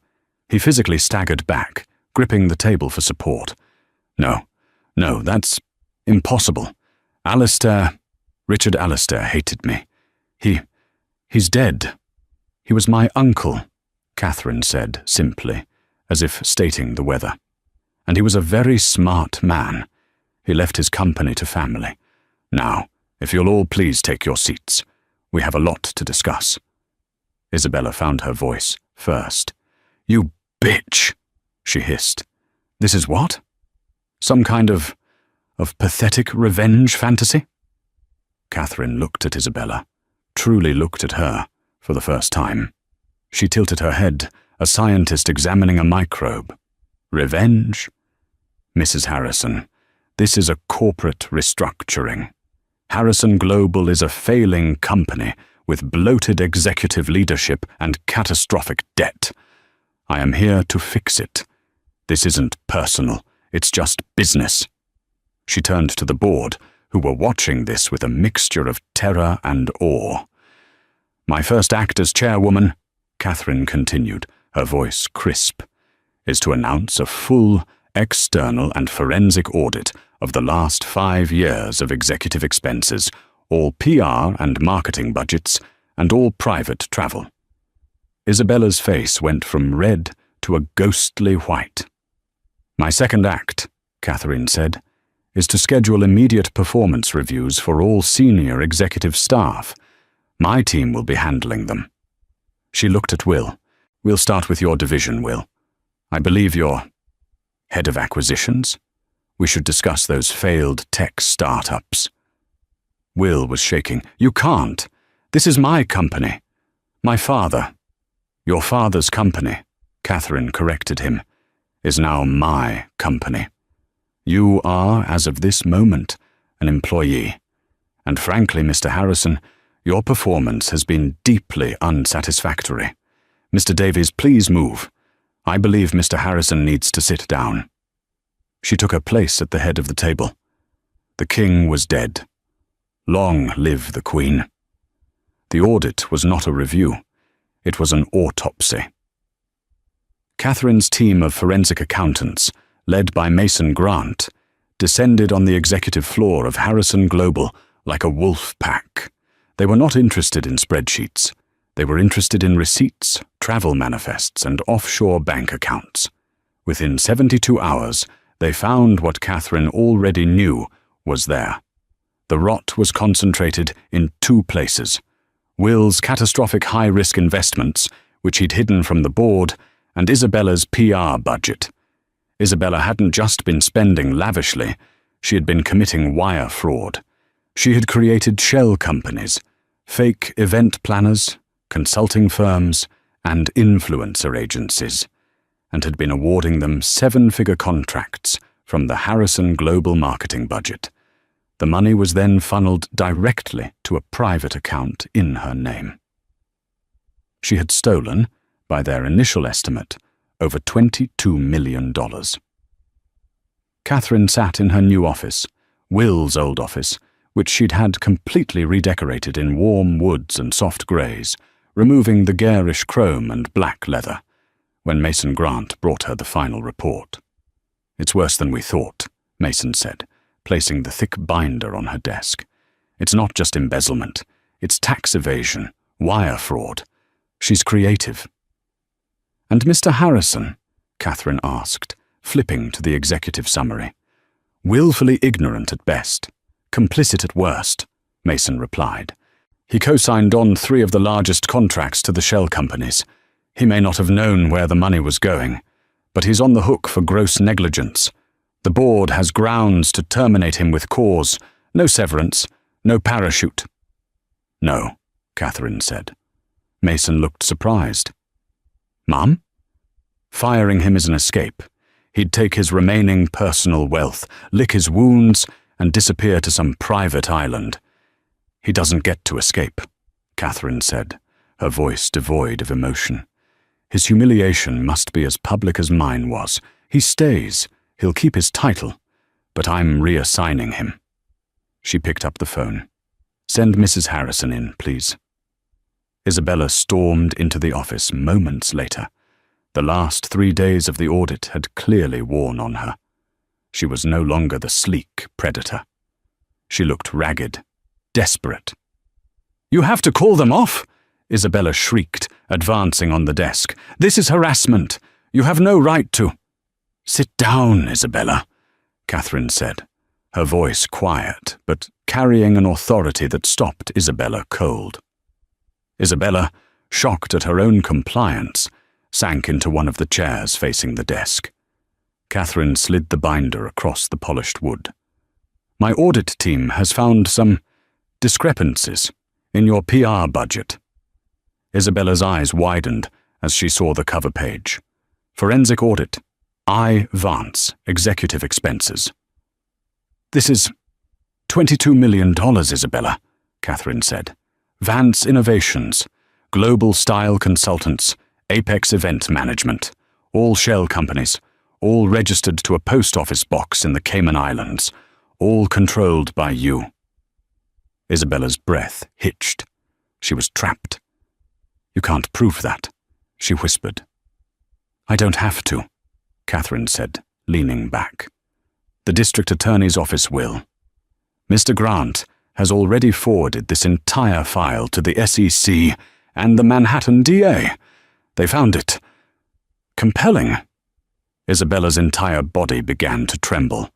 He physically staggered back, gripping the table for support. No, that's impossible. Richard Alistair hated me. He's dead. He was my uncle, Catherine said simply, as if stating the weather. And he was a very smart man. He left his company to family. Now, if you'll all please take your seats. We have a lot to discuss. Isabella found her voice first. "You bitch," she hissed. "This is what? Some kind of pathetic revenge fantasy?" Catherine looked at Isabella, truly looked at her, for the first time. She tilted her head, a scientist examining a microbe. "Revenge? Mrs. Harrison, this is a corporate restructuring. Harrison Global is a failing company with bloated executive leadership and catastrophic debt. I am here to fix it. This isn't personal, it's just business." She turned to the board, who were watching this with a mixture of terror and awe. "My first act as chairwoman," Catherine continued, her voice crisp, "is to announce a full, external and forensic audit of the last 5 years of executive expenses, all PR and marketing budgets, and all private travel." Isabella's face went from red to a ghostly white. "My second act," Catherine said, "is to schedule immediate performance reviews for all senior executive staff. My team will be handling them." She looked at Will. "We'll start with your division, Will. I believe you're head of acquisitions? We should discuss those failed tech startups." Will was shaking. "You can't. This is my company. My father." "Your father's company," Catherine corrected him, "is now my company. You are, as of this moment, an employee. And frankly, Mr. Harrison, your performance has been deeply unsatisfactory. Mr. Davies, please move. I believe Mr. Harrison needs to sit down." She took her place at the head of the table. The king was dead. Long live the Queen. The audit was not a review. It was an autopsy. Catherine's team of forensic accountants, led by Mason Grant, descended on the executive floor of Harrison Global like a wolf pack. They were not interested in spreadsheets. They were interested in receipts, travel manifests, and offshore bank accounts. Within 72 hours, they found what Catherine already knew was there. The rot was concentrated in 2 places: Will's catastrophic high-risk investments, which he'd hidden from the board, and Isabella's PR budget. Isabella hadn't just been spending lavishly, she had been committing wire fraud. She had created shell companies, fake event planners, consulting firms, and influencer agencies, and had been awarding them 7-figure contracts from the Harrison Global marketing budget. The money was then funneled directly to a private account in her name. She had stolen, by their initial estimate, over $22 million. Catherine sat in her new office, Will's old office, which she'd had completely redecorated in warm woods and soft greys, removing the garish chrome and black leather, when Mason Grant brought her the final report. "It's worse than we thought," Mason said, placing the thick binder on her desk. "It's not just embezzlement. It's tax evasion, wire fraud. She's creative." "And Mr. Harrison?" Catherine asked, flipping to the executive summary. "Willfully ignorant at best, complicit at worst," Mason replied. "He co-signed on 3 of the largest contracts to the shell companies. He may not have known where the money was going, but he's on the hook for gross negligence. The board has grounds to terminate him with cause. No severance, no parachute." "No," Catherine said. Mason looked surprised. "Mum?" "Firing him is an escape. He'd take his remaining personal wealth, lick his wounds, and disappear to some private island. He doesn't get to escape," Catherine said, her voice devoid of emotion. "His humiliation must be as public as mine was. He stays. He'll keep his title, but I'm reassigning him." She picked up the phone. "Send Mrs. Harrison in, please." Isabella stormed into the office moments later. The last 3 days of the audit had clearly worn on her. She was no longer the sleek predator. She looked ragged, desperate. "You have to call them off!" Isabella shrieked, advancing on the desk. "This is harassment. You have no right to—" "Sit down, Isabella," Catherine said, her voice quiet, but carrying an authority that stopped Isabella cold. Isabella, shocked at her own compliance, sank into one of the chairs facing the desk. Catherine slid the binder across the polished wood. "My audit team has found some discrepancies in your PR budget." Isabella's eyes widened as she saw the cover page. "Forensic audit. I. Vance, executive expenses." "This is $22 million, Isabella," Catherine said. Vance Innovations, Global Style Consultants, Apex Event Management, all shell companies, all registered to a post office box in the Cayman Islands, all controlled by you. Isabella's breath hitched. She was trapped. You can't prove that, she whispered. I don't have to, Catherine said, leaning back. The district attorney's office will. Mr. Grant has already forwarded this entire file to the SEC and the Manhattan DA. They found it compelling. Isabella's entire body began to tremble.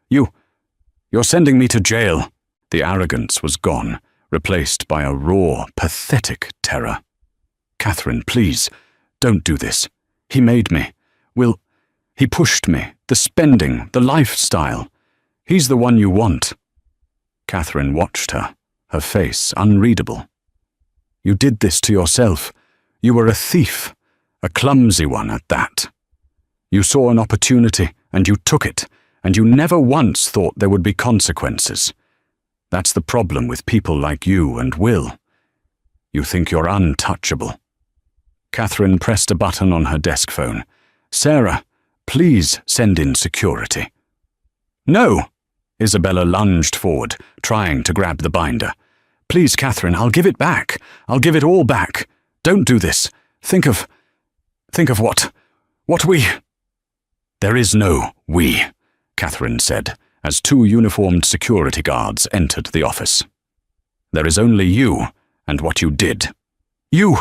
You're sending me to jail. The arrogance was gone, replaced by a raw, pathetic terror. Catherine, please, don't do this. He made me. He pushed me. The spending, the lifestyle. He's the one you want. Catherine watched her, her face unreadable. You did this to yourself. You were a thief, a clumsy one at that. You saw an opportunity, and you took it, and you never once thought there would be consequences. That's the problem with people like you and Will. You think you're untouchable. Catherine pressed a button on her desk phone. Sarah, please send in security. No! Isabella lunged forward, trying to grab the binder. Please, Catherine, I'll give it back. I'll give it all back. Don't do this. Think of what we... There is no we, Catherine said, as two uniformed security guards entered the office. There is only you and what you did. You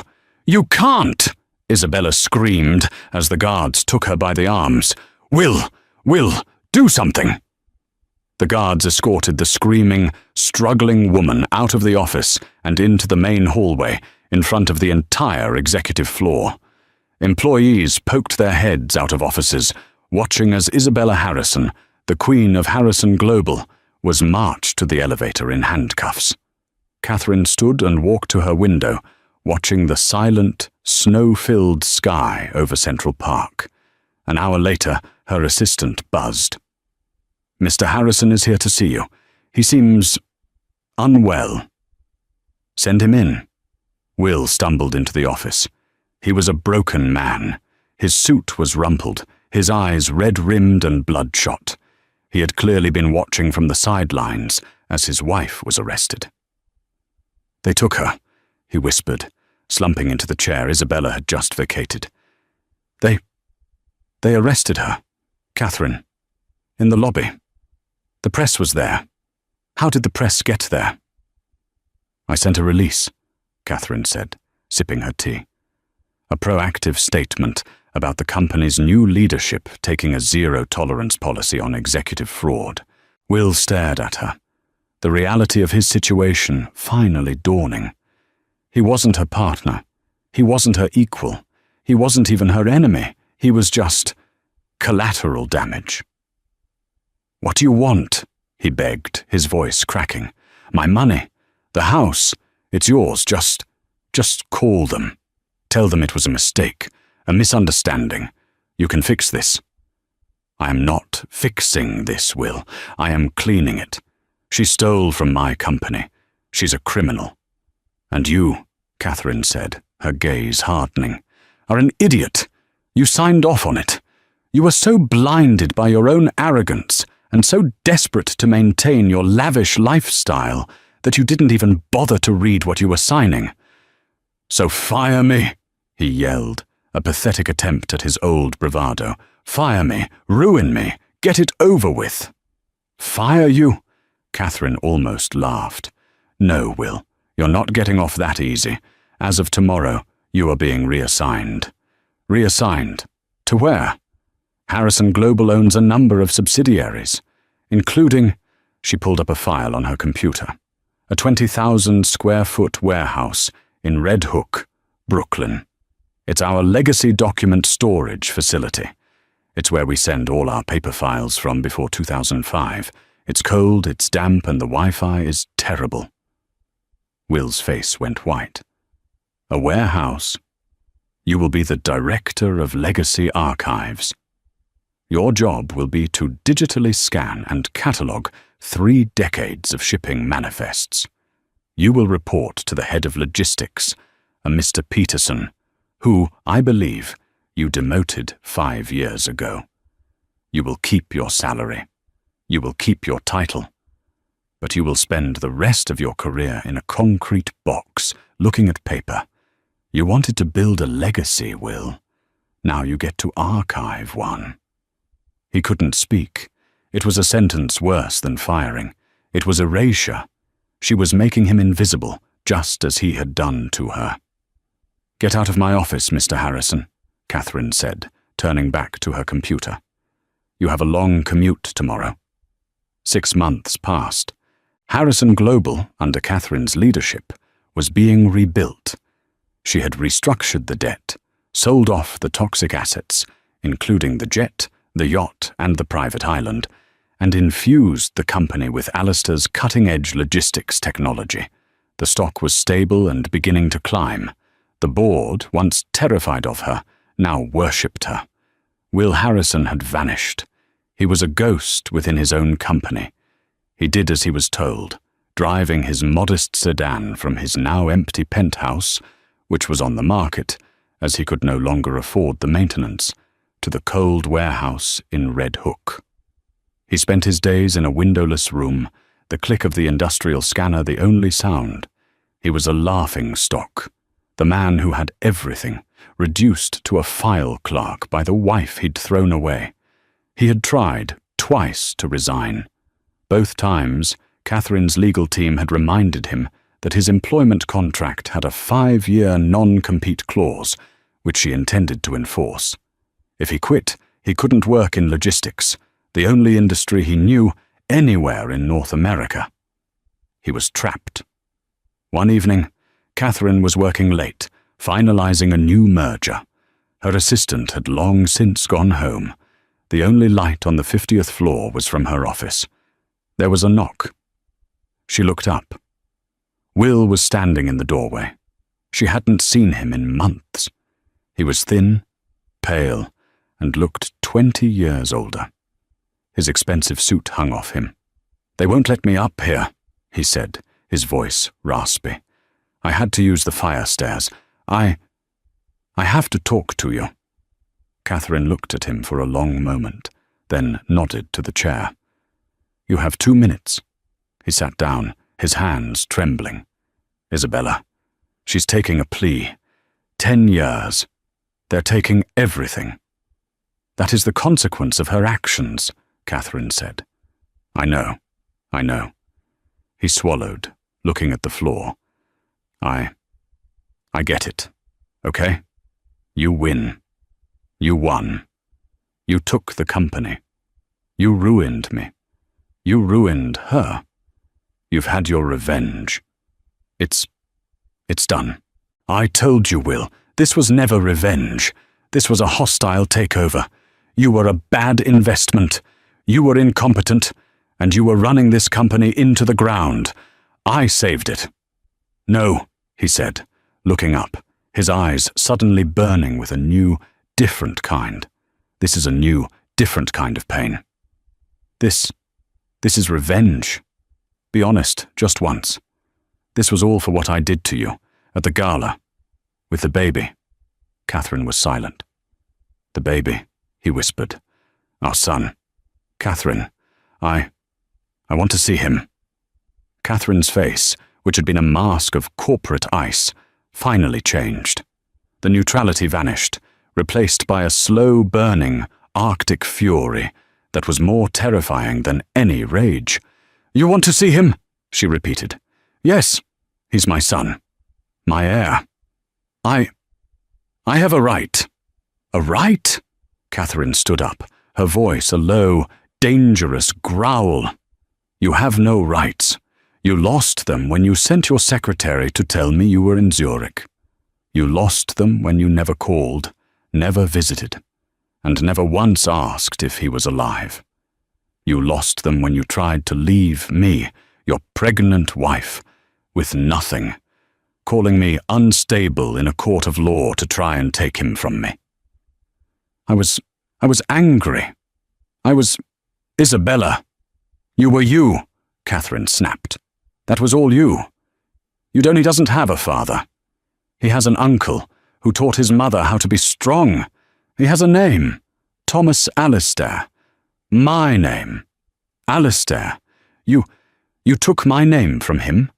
can't! Isabella screamed as the guards took her by the arms. Will, do something! The guards escorted the screaming, struggling woman out of the office and into the main hallway in front of the entire executive floor. Employees poked their heads out of offices, watching as Isabella Harrison, the Queen of Harrison Global, was marched to the elevator in handcuffs. Catherine stood and walked to her window, watching the silent, snow-filled sky over Central Park. An hour later, her assistant buzzed. Mr. Harrison is here to see you. He seems unwell. Send him in. Will stumbled into the office. He was a broken man. His suit was rumpled, his eyes red-rimmed and bloodshot. He had clearly been watching from the sidelines as his wife was arrested. They took her, he whispered, slumping into the chair Isabella had just vacated. They arrested her, Catherine, in the lobby. The press was there. How did the press get there? I sent a release, Catherine said, sipping her tea. A proactive statement about the company's new leadership taking a zero-tolerance policy on executive fraud. Will stared at her, the reality of his situation finally dawning. He wasn't her partner. He wasn't her equal. He wasn't even her enemy. He was just collateral damage. What do you want? He begged, his voice cracking. My money. The house. It's yours. Just call them. Tell them it was a mistake, a misunderstanding. You can fix this. I am not fixing this, Will. I am cleaning it. She stole from my company. She's a criminal. And you, Catherine said, her gaze hardening, are an idiot. You signed off on it. You were so blinded by your own arrogance and so desperate to maintain your lavish lifestyle that you didn't even bother to read what you were signing. So fire me, he yelled, a pathetic attempt at his old bravado. Fire me, ruin me, get it over with. Fire you? Catherine almost laughed. No, Will, you're not getting off that easy. As of tomorrow, you are being reassigned. Reassigned? To where? Harrison Global owns a number of subsidiaries, including, she pulled up a file on her computer, a 20,000-square-foot warehouse in Red Hook, Brooklyn. It's our legacy document storage facility. It's where we send all our paper files from before 2005. It's cold, it's damp, and the Wi-Fi is terrible. Will's face went white. A warehouse? You will be the director of legacy archives. Your job will be to digitally scan and catalogue 3 decades of shipping manifests. You will report to the head of logistics, a Mr. Peterson, who, I believe, you demoted 5 years ago. You will keep your salary. You will keep your title. But you will spend the rest of your career in a concrete box, looking at paper. You wanted to build a legacy, Will. Now you get to archive one." He couldn't speak. It was a sentence worse than firing. It was erasure. She was making him invisible, just as he had done to her. "Get out of my office, Mr. Harrison," Catherine said, turning back to her computer. "You have a long commute tomorrow." 6 months passed. Harrison Global, under Catherine's leadership, was being rebuilt. She had restructured the debt, sold off the toxic assets, including the jet, the yacht, and the private island, and infused the company with Alistair's cutting-edge logistics technology. The stock was stable and beginning to climb. The board, once terrified of her, now worshipped her. Will Harrison had vanished. He was a ghost within his own company. He did as he was told, driving his modest sedan from his now empty penthouse, which was on the market, as he could no longer afford the maintenance, to the cold warehouse in Red Hook. He spent his days in a windowless room, the click of the industrial scanner the only sound. He was a laughingstock, the man who had everything, reduced to a file clerk by the wife he'd thrown away. He had tried, twice, to resign. Both times, Catherine's legal team had reminded him that his employment contract had a 5-year non-compete clause, which she intended to enforce. If he quit, he couldn't work in logistics, the only industry he knew anywhere in North America. He was trapped. One evening, Catherine was working late, finalizing a new merger. Her assistant had long since gone home. The only light on the 50th floor was from her office. There was a knock. She looked up. Will was standing in the doorway. She hadn't seen him in months. He was thin, pale, and looked 20 years older. His expensive suit hung off him. "They won't let me up here," he said, his voice raspy. "I had to use the fire stairs. I have to talk to you." Catherine looked at him for a long moment, then nodded to the chair. "You have 2 minutes." He sat down, his hands trembling. "Isabella, she's taking a plea. 10 years. They're taking everything." "That is the consequence of her actions," Catherine said. I know. He swallowed, looking at the floor. I get it, okay? You win. You won. You took the company. You ruined me. You ruined her. You've had your revenge. It's done. I told you, Will, this was never revenge. This was a hostile takeover. You were a bad investment. You were incompetent, and you were running this company into the ground. I saved it. No, he said, looking up, his eyes suddenly burning with a new, different kind. This is a new, different kind of pain. This is revenge. Be honest, just once. This was all for what I did to you, at the gala, with the baby. Catherine was silent. "The baby," he whispered. "Our son. Catherine, I want to see him." Catherine's face, which had been a mask of corporate ice, finally changed. The neutrality vanished, replaced by a slow-burning, Arctic fury that was more terrifying than any rage. "You want to see him?" she repeated. "Yes, he's my son. My heir. I have a right." "A right?" Catherine stood up, her voice a low, dangerous growl. "You have no rights. You lost them when you sent your secretary to tell me you were in Zurich. You lost them when you never called, never visited, and never once asked if he was alive. You lost them when you tried to leave me, your pregnant wife, with nothing, calling me unstable in a court of law to try and take him from me. I was angry. Isabella. You were you," Catherine snapped. "That was all you. He doesn't have a father. He has an uncle who taught his mother how to be strong. He has a name, Thomas Alistair. My name, Alistair. You took my name from him?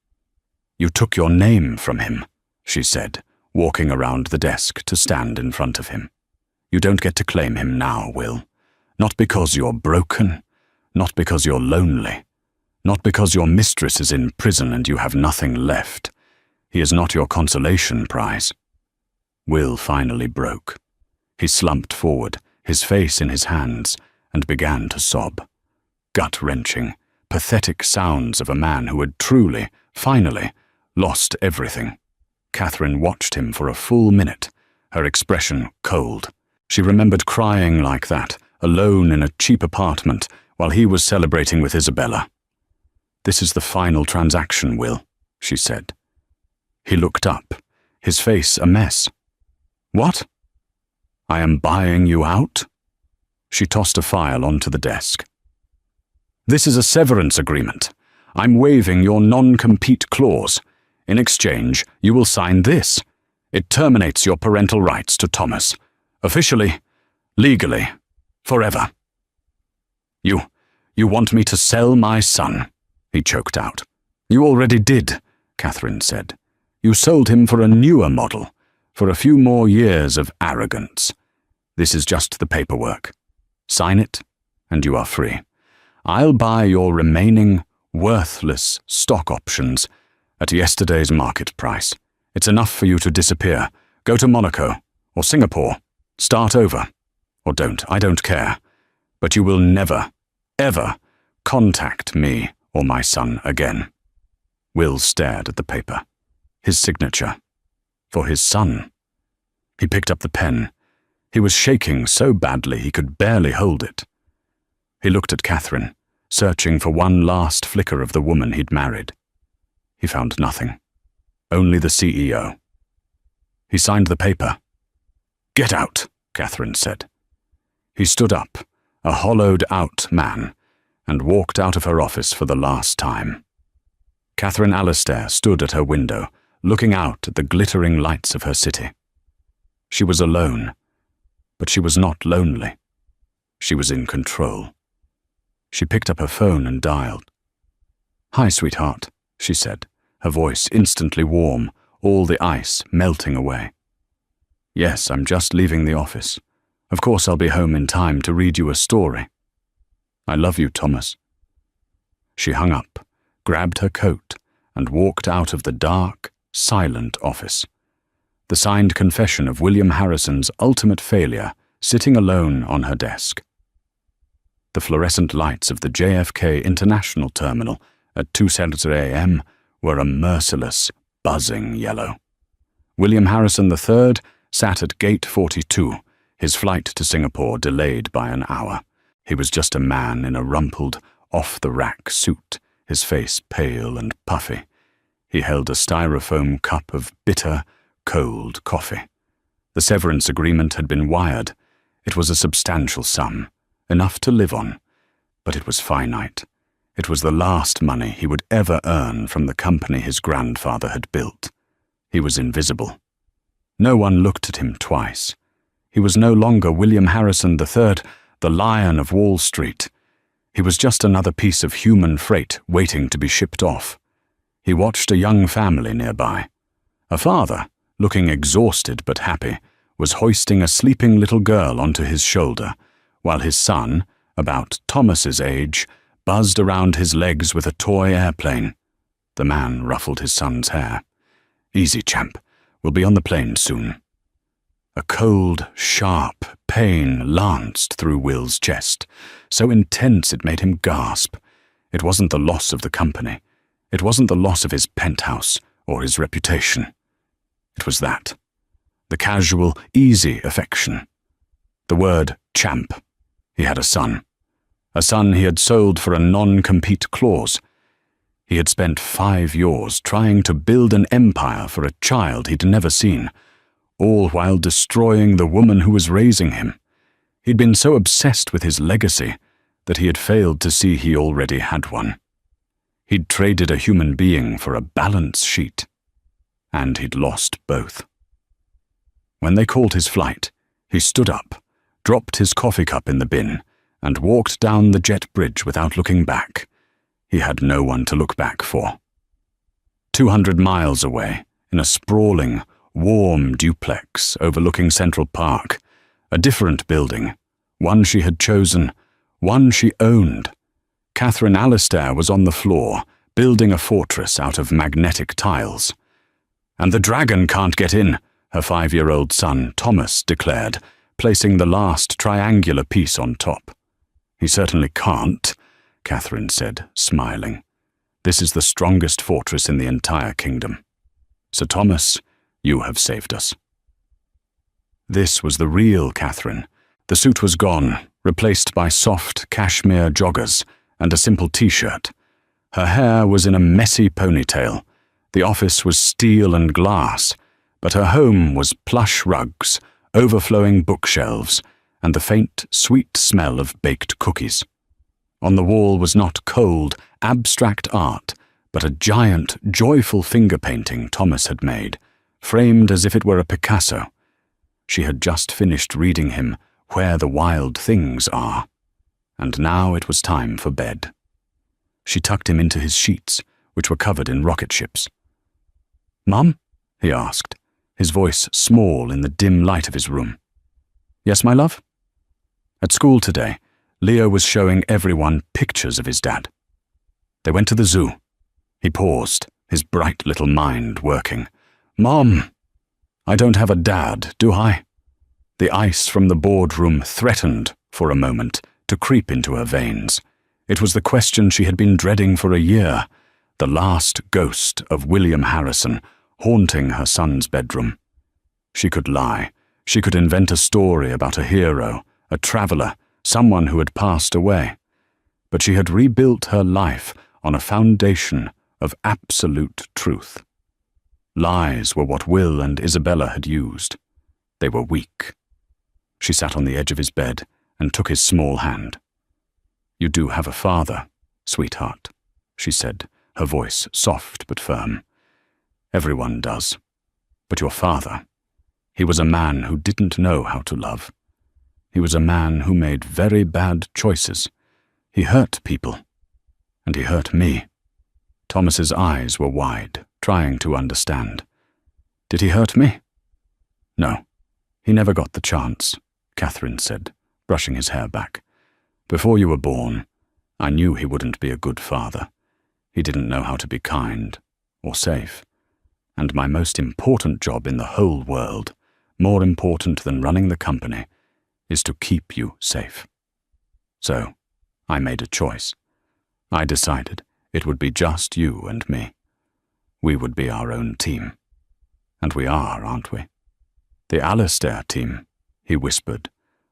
You took your name from him, she said, walking around the desk to stand in front of him. You don't get to claim him now, Will. Not because you're broken, not because you're lonely, not because your mistress is in prison and you have nothing left. He is not your consolation prize. Will finally broke. He slumped forward, his face in his hands, and began to sob. Gut-wrenching, pathetic sounds of a man who had truly, finally, lost everything. Catherine watched him for a full minute, her expression cold. She remembered crying like that, alone in a cheap apartment, while he was celebrating with Isabella. This is the final transaction, Will, she said. He looked up, his face a mess. What? I am buying you out? She tossed a file onto the desk. This is a severance agreement. I'm waiving your non-compete clause. In exchange, you will sign this. It terminates your parental rights to Thomas. Officially, legally, forever. You want me to sell my son? He choked out. You already did, Catherine said. You sold him for a newer model, for a few more years of arrogance. This is just the paperwork. Sign it, and you are free. I'll buy your remaining, worthless stock options at yesterday's market price. It's enough for you to disappear. Go to Monaco, or Singapore. Start over. Or don't, I don't care. But you will never, ever contact me or my son again. Will stared at the paper. His signature. For his son. He picked up the pen. He was shaking so badly he could barely hold it. He looked at Catherine, searching for one last flicker of the woman he'd married. He found nothing. Only the CEO. He signed the paper. Get out, Catherine said. He stood up, a hollowed-out man, and walked out of her office for the last time. Catherine Alistair stood at her window, looking out at the glittering lights of her city. She was alone, but she was not lonely. She was in control. She picked up her phone and dialed. Hi, sweetheart, she said, her voice instantly warm, all the ice melting away. Yes, I'm just leaving the office. Of course I'll be home in time to read you a story. I love you, Thomas. She hung up, grabbed her coat, and walked out of the dark, silent office. The signed confession of William Harrison's ultimate failure sitting alone on her desk. The fluorescent lights of the JFK International Terminal at 2:30 a.m. were a merciless, buzzing yellow. William Harrison III sat at Gate 42, his flight to Singapore delayed by an hour. He was just a man in a rumpled, off-the-rack suit, his face pale and puffy. He held a styrofoam cup of bitter, cold coffee. The severance agreement had been wired. It was a substantial sum, enough to live on, but it was finite. It was the last money he would ever earn from the company his grandfather had built. He was invisible. No one looked at him twice. He was no longer William Harrison III, the Lion of Wall Street. He was just another piece of human freight waiting to be shipped off. He watched a young family nearby. A father, looking exhausted but happy, was hoisting a sleeping little girl onto his shoulder, while his son, about Thomas's age, buzzed around his legs with a toy airplane. The man ruffled his son's hair. Easy, champ. We'll be on the plane soon. A cold, sharp pain lanced through Will's chest, so intense it made him gasp. It wasn't the loss of the company. It wasn't the loss of his penthouse or his reputation. It was that. The casual, easy affection. The word champ. He had a son. A son he had sold for a non-compete clause. He had spent 5 years trying to build an empire for a child he'd never seen, all while destroying the woman who was raising him. He'd been so obsessed with his legacy that he had failed to see he already had one. He'd traded a human being for a balance sheet. and he'd lost both. When they called his flight, he stood up, dropped his coffee cup in the bin, and walked down the jet bridge without looking back. He had no one to look back for. 200 miles away, in a sprawling, warm duplex overlooking Central Park, a different building, one she had chosen, one she owned, Catherine Alistair was on the floor, building a fortress out of magnetic tiles. "And the dragon can't get in," her 5-year-old son, Thomas, declared, placing the last triangular piece on top. "He certainly can't," Catherine said, smiling. "This is the strongest fortress in the entire kingdom. Sir Thomas, you have saved us." This was the real Catherine. The suit was gone, replaced by soft cashmere joggers and a simple t-shirt. Her hair was in a messy ponytail. The office was steel and glass, but her home was plush rugs, overflowing bookshelves, and the faint, sweet smell of baked cookies. On the wall was not cold, abstract art, but a giant, joyful finger painting Thomas had made, framed as if it were a Picasso. She had just finished reading him Where the Wild Things Are, and now it was time for bed. She tucked him into his sheets, which were covered in rocket ships. "Mum?" he asked, his voice small in the dim light of his room. "Yes, my love?" At school today, Leo was showing everyone pictures of his dad. They went to the zoo. He paused, his bright little mind working. "Mom, I don't have a dad, do I?" The ice from the boardroom threatened, for a moment, to creep into her veins. It was the question she had been dreading for a year, the last ghost of William Harrison haunting her son's bedroom. She could lie. She could invent a story about a hero, a traveler, someone who had passed away. But she had rebuilt her life on a foundation of absolute truth. Lies were what Will and Isabella had used. They were weak. She sat on the edge of his bed and took his small hand. "You do have a father, sweetheart," she said, her voice soft but firm. "Everyone does. But your father, he was a man who didn't know how to love. He was a man who made very bad choices. He hurt people. And he hurt me." Thomas's eyes were wide, trying to understand. "Did he hurt me?" "No, he never got the chance," Catherine said, brushing his hair back. "Before you were born, I knew he wouldn't be a good father. He didn't know how to be kind or safe. And my most important job in the whole world, more important than running the company, is to keep you safe. So, I made a choice. I decided it would be just you and me. We would be our own team. And we are, aren't we?" "The Alistair team," he whispered,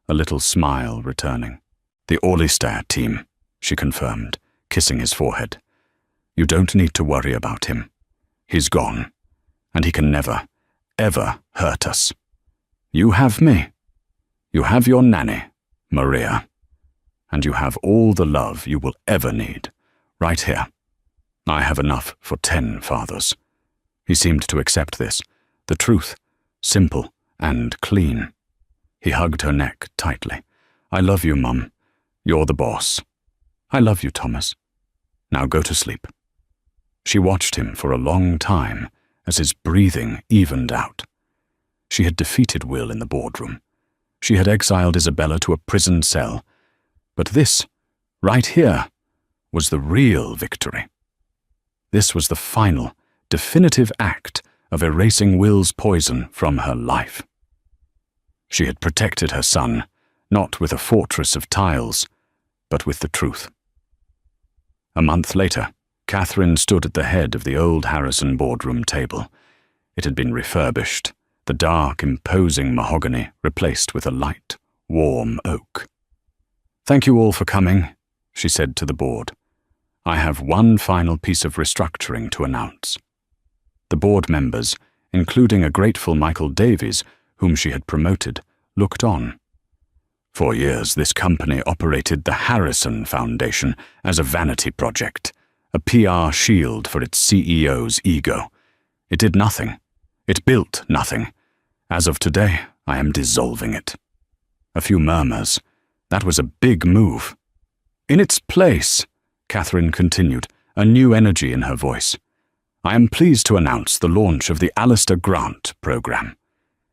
a little smile returning. "The Orlistair team," she confirmed, kissing his forehead. "You don't need to worry about him. He's gone, and he can never, ever hurt us. You have me. You have your nanny, Maria. And you have all the love you will ever need, right here. I have enough for 10 fathers." He seemed to accept this, the truth, simple and clean. He hugged her neck tightly. "I love you, Mum. You're the boss. I love you, Thomas. Now go to sleep." She watched him for a long time as his breathing evened out. She had defeated Will in the boardroom. She had exiled Isabella to a prison cell. But this, right here, was the real victory. This was the final, definitive act of erasing Will's poison from her life. She had protected her son, not with a fortress of tiles, but with the truth. A month later, Catherine stood at the head of the old Harrison boardroom table. It had been refurbished, the dark, imposing mahogany replaced with a light, warm oak. "Thank you all for coming," she said to the board. "I have one final piece of restructuring to announce." The board members, including a grateful Michael Davies, whom she had promoted, looked on. For years, this company operated the Harrison Foundation as a vanity project, a PR shield for its CEO's ego. It did nothing, It built nothing. As of today, I am dissolving it. A few murmurs. That was a big move. In its place, Catherine continued, a new energy in her voice, I am pleased to announce the launch of the Alistair Grant program.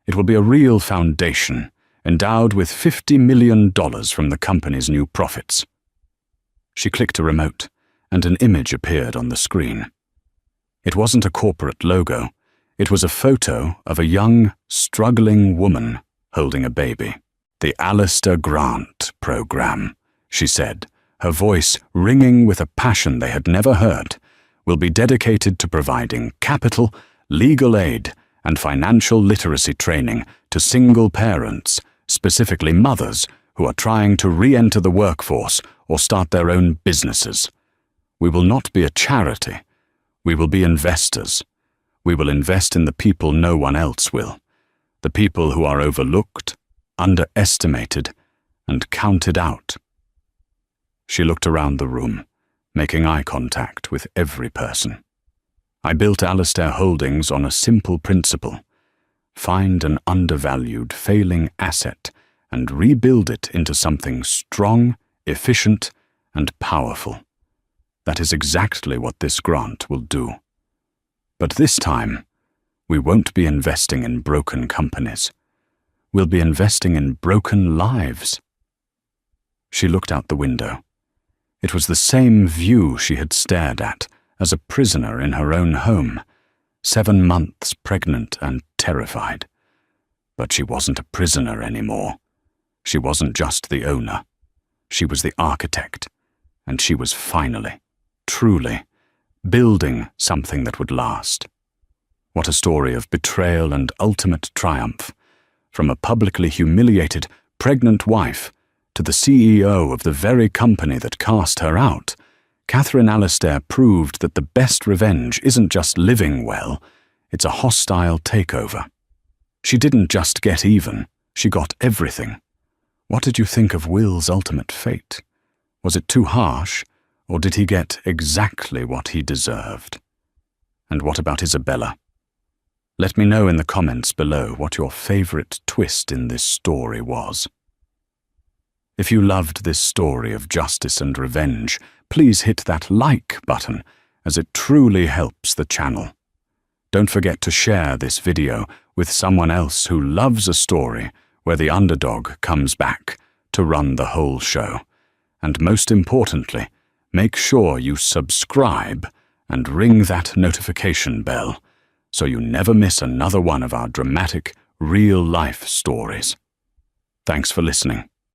It will be a real foundation, endowed with $50 million from the company's new profits. She clicked a remote, and an image appeared on the screen. It wasn't a corporate logo. It was a photo of a young, struggling woman holding a baby. The Alistair Grant program, she said, her voice ringing with a passion they had never heard, will be dedicated to providing capital, legal aid, and financial literacy training to single parents, specifically mothers, who are trying to re-enter the workforce or start their own businesses. We will not be a charity. We will be investors. We will invest in the people no one else will, the people who are overlooked, underestimated, and counted out. She looked around the room, making eye contact with every person. I built Alistair Holdings on a simple principle: find an undervalued, failing asset and rebuild it into something strong, efficient, and powerful. That is exactly what this grant will do. But this time, we won't be investing in broken companies. We'll be investing in broken lives. She looked out the window. It was the same view she had stared at as a prisoner in her own home, 7 months pregnant and terrified. But she wasn't a prisoner anymore. She wasn't just the owner. She was the architect, and she was finally, truly, building something that would last. What a story of betrayal and ultimate triumph, from a publicly humiliated, pregnant wife to the CEO of the very company that cast her out. Catherine Alistair proved that the best revenge isn't just living well, it's a hostile takeover. She didn't just get even, she got everything. What did you think of Will's ultimate fate? Was it too harsh, or did he get exactly what he deserved? And what about Isabella? Let me know in the comments below what your favorite twist in this story was. If you loved this story of justice and revenge, please hit that like button, as it truly helps the channel. Don't forget to share this video with someone else who loves a story where the underdog comes back to run the whole show. And most importantly, make sure you subscribe and ring that notification bell so you never miss another one of our dramatic, real-life stories. Thanks for listening.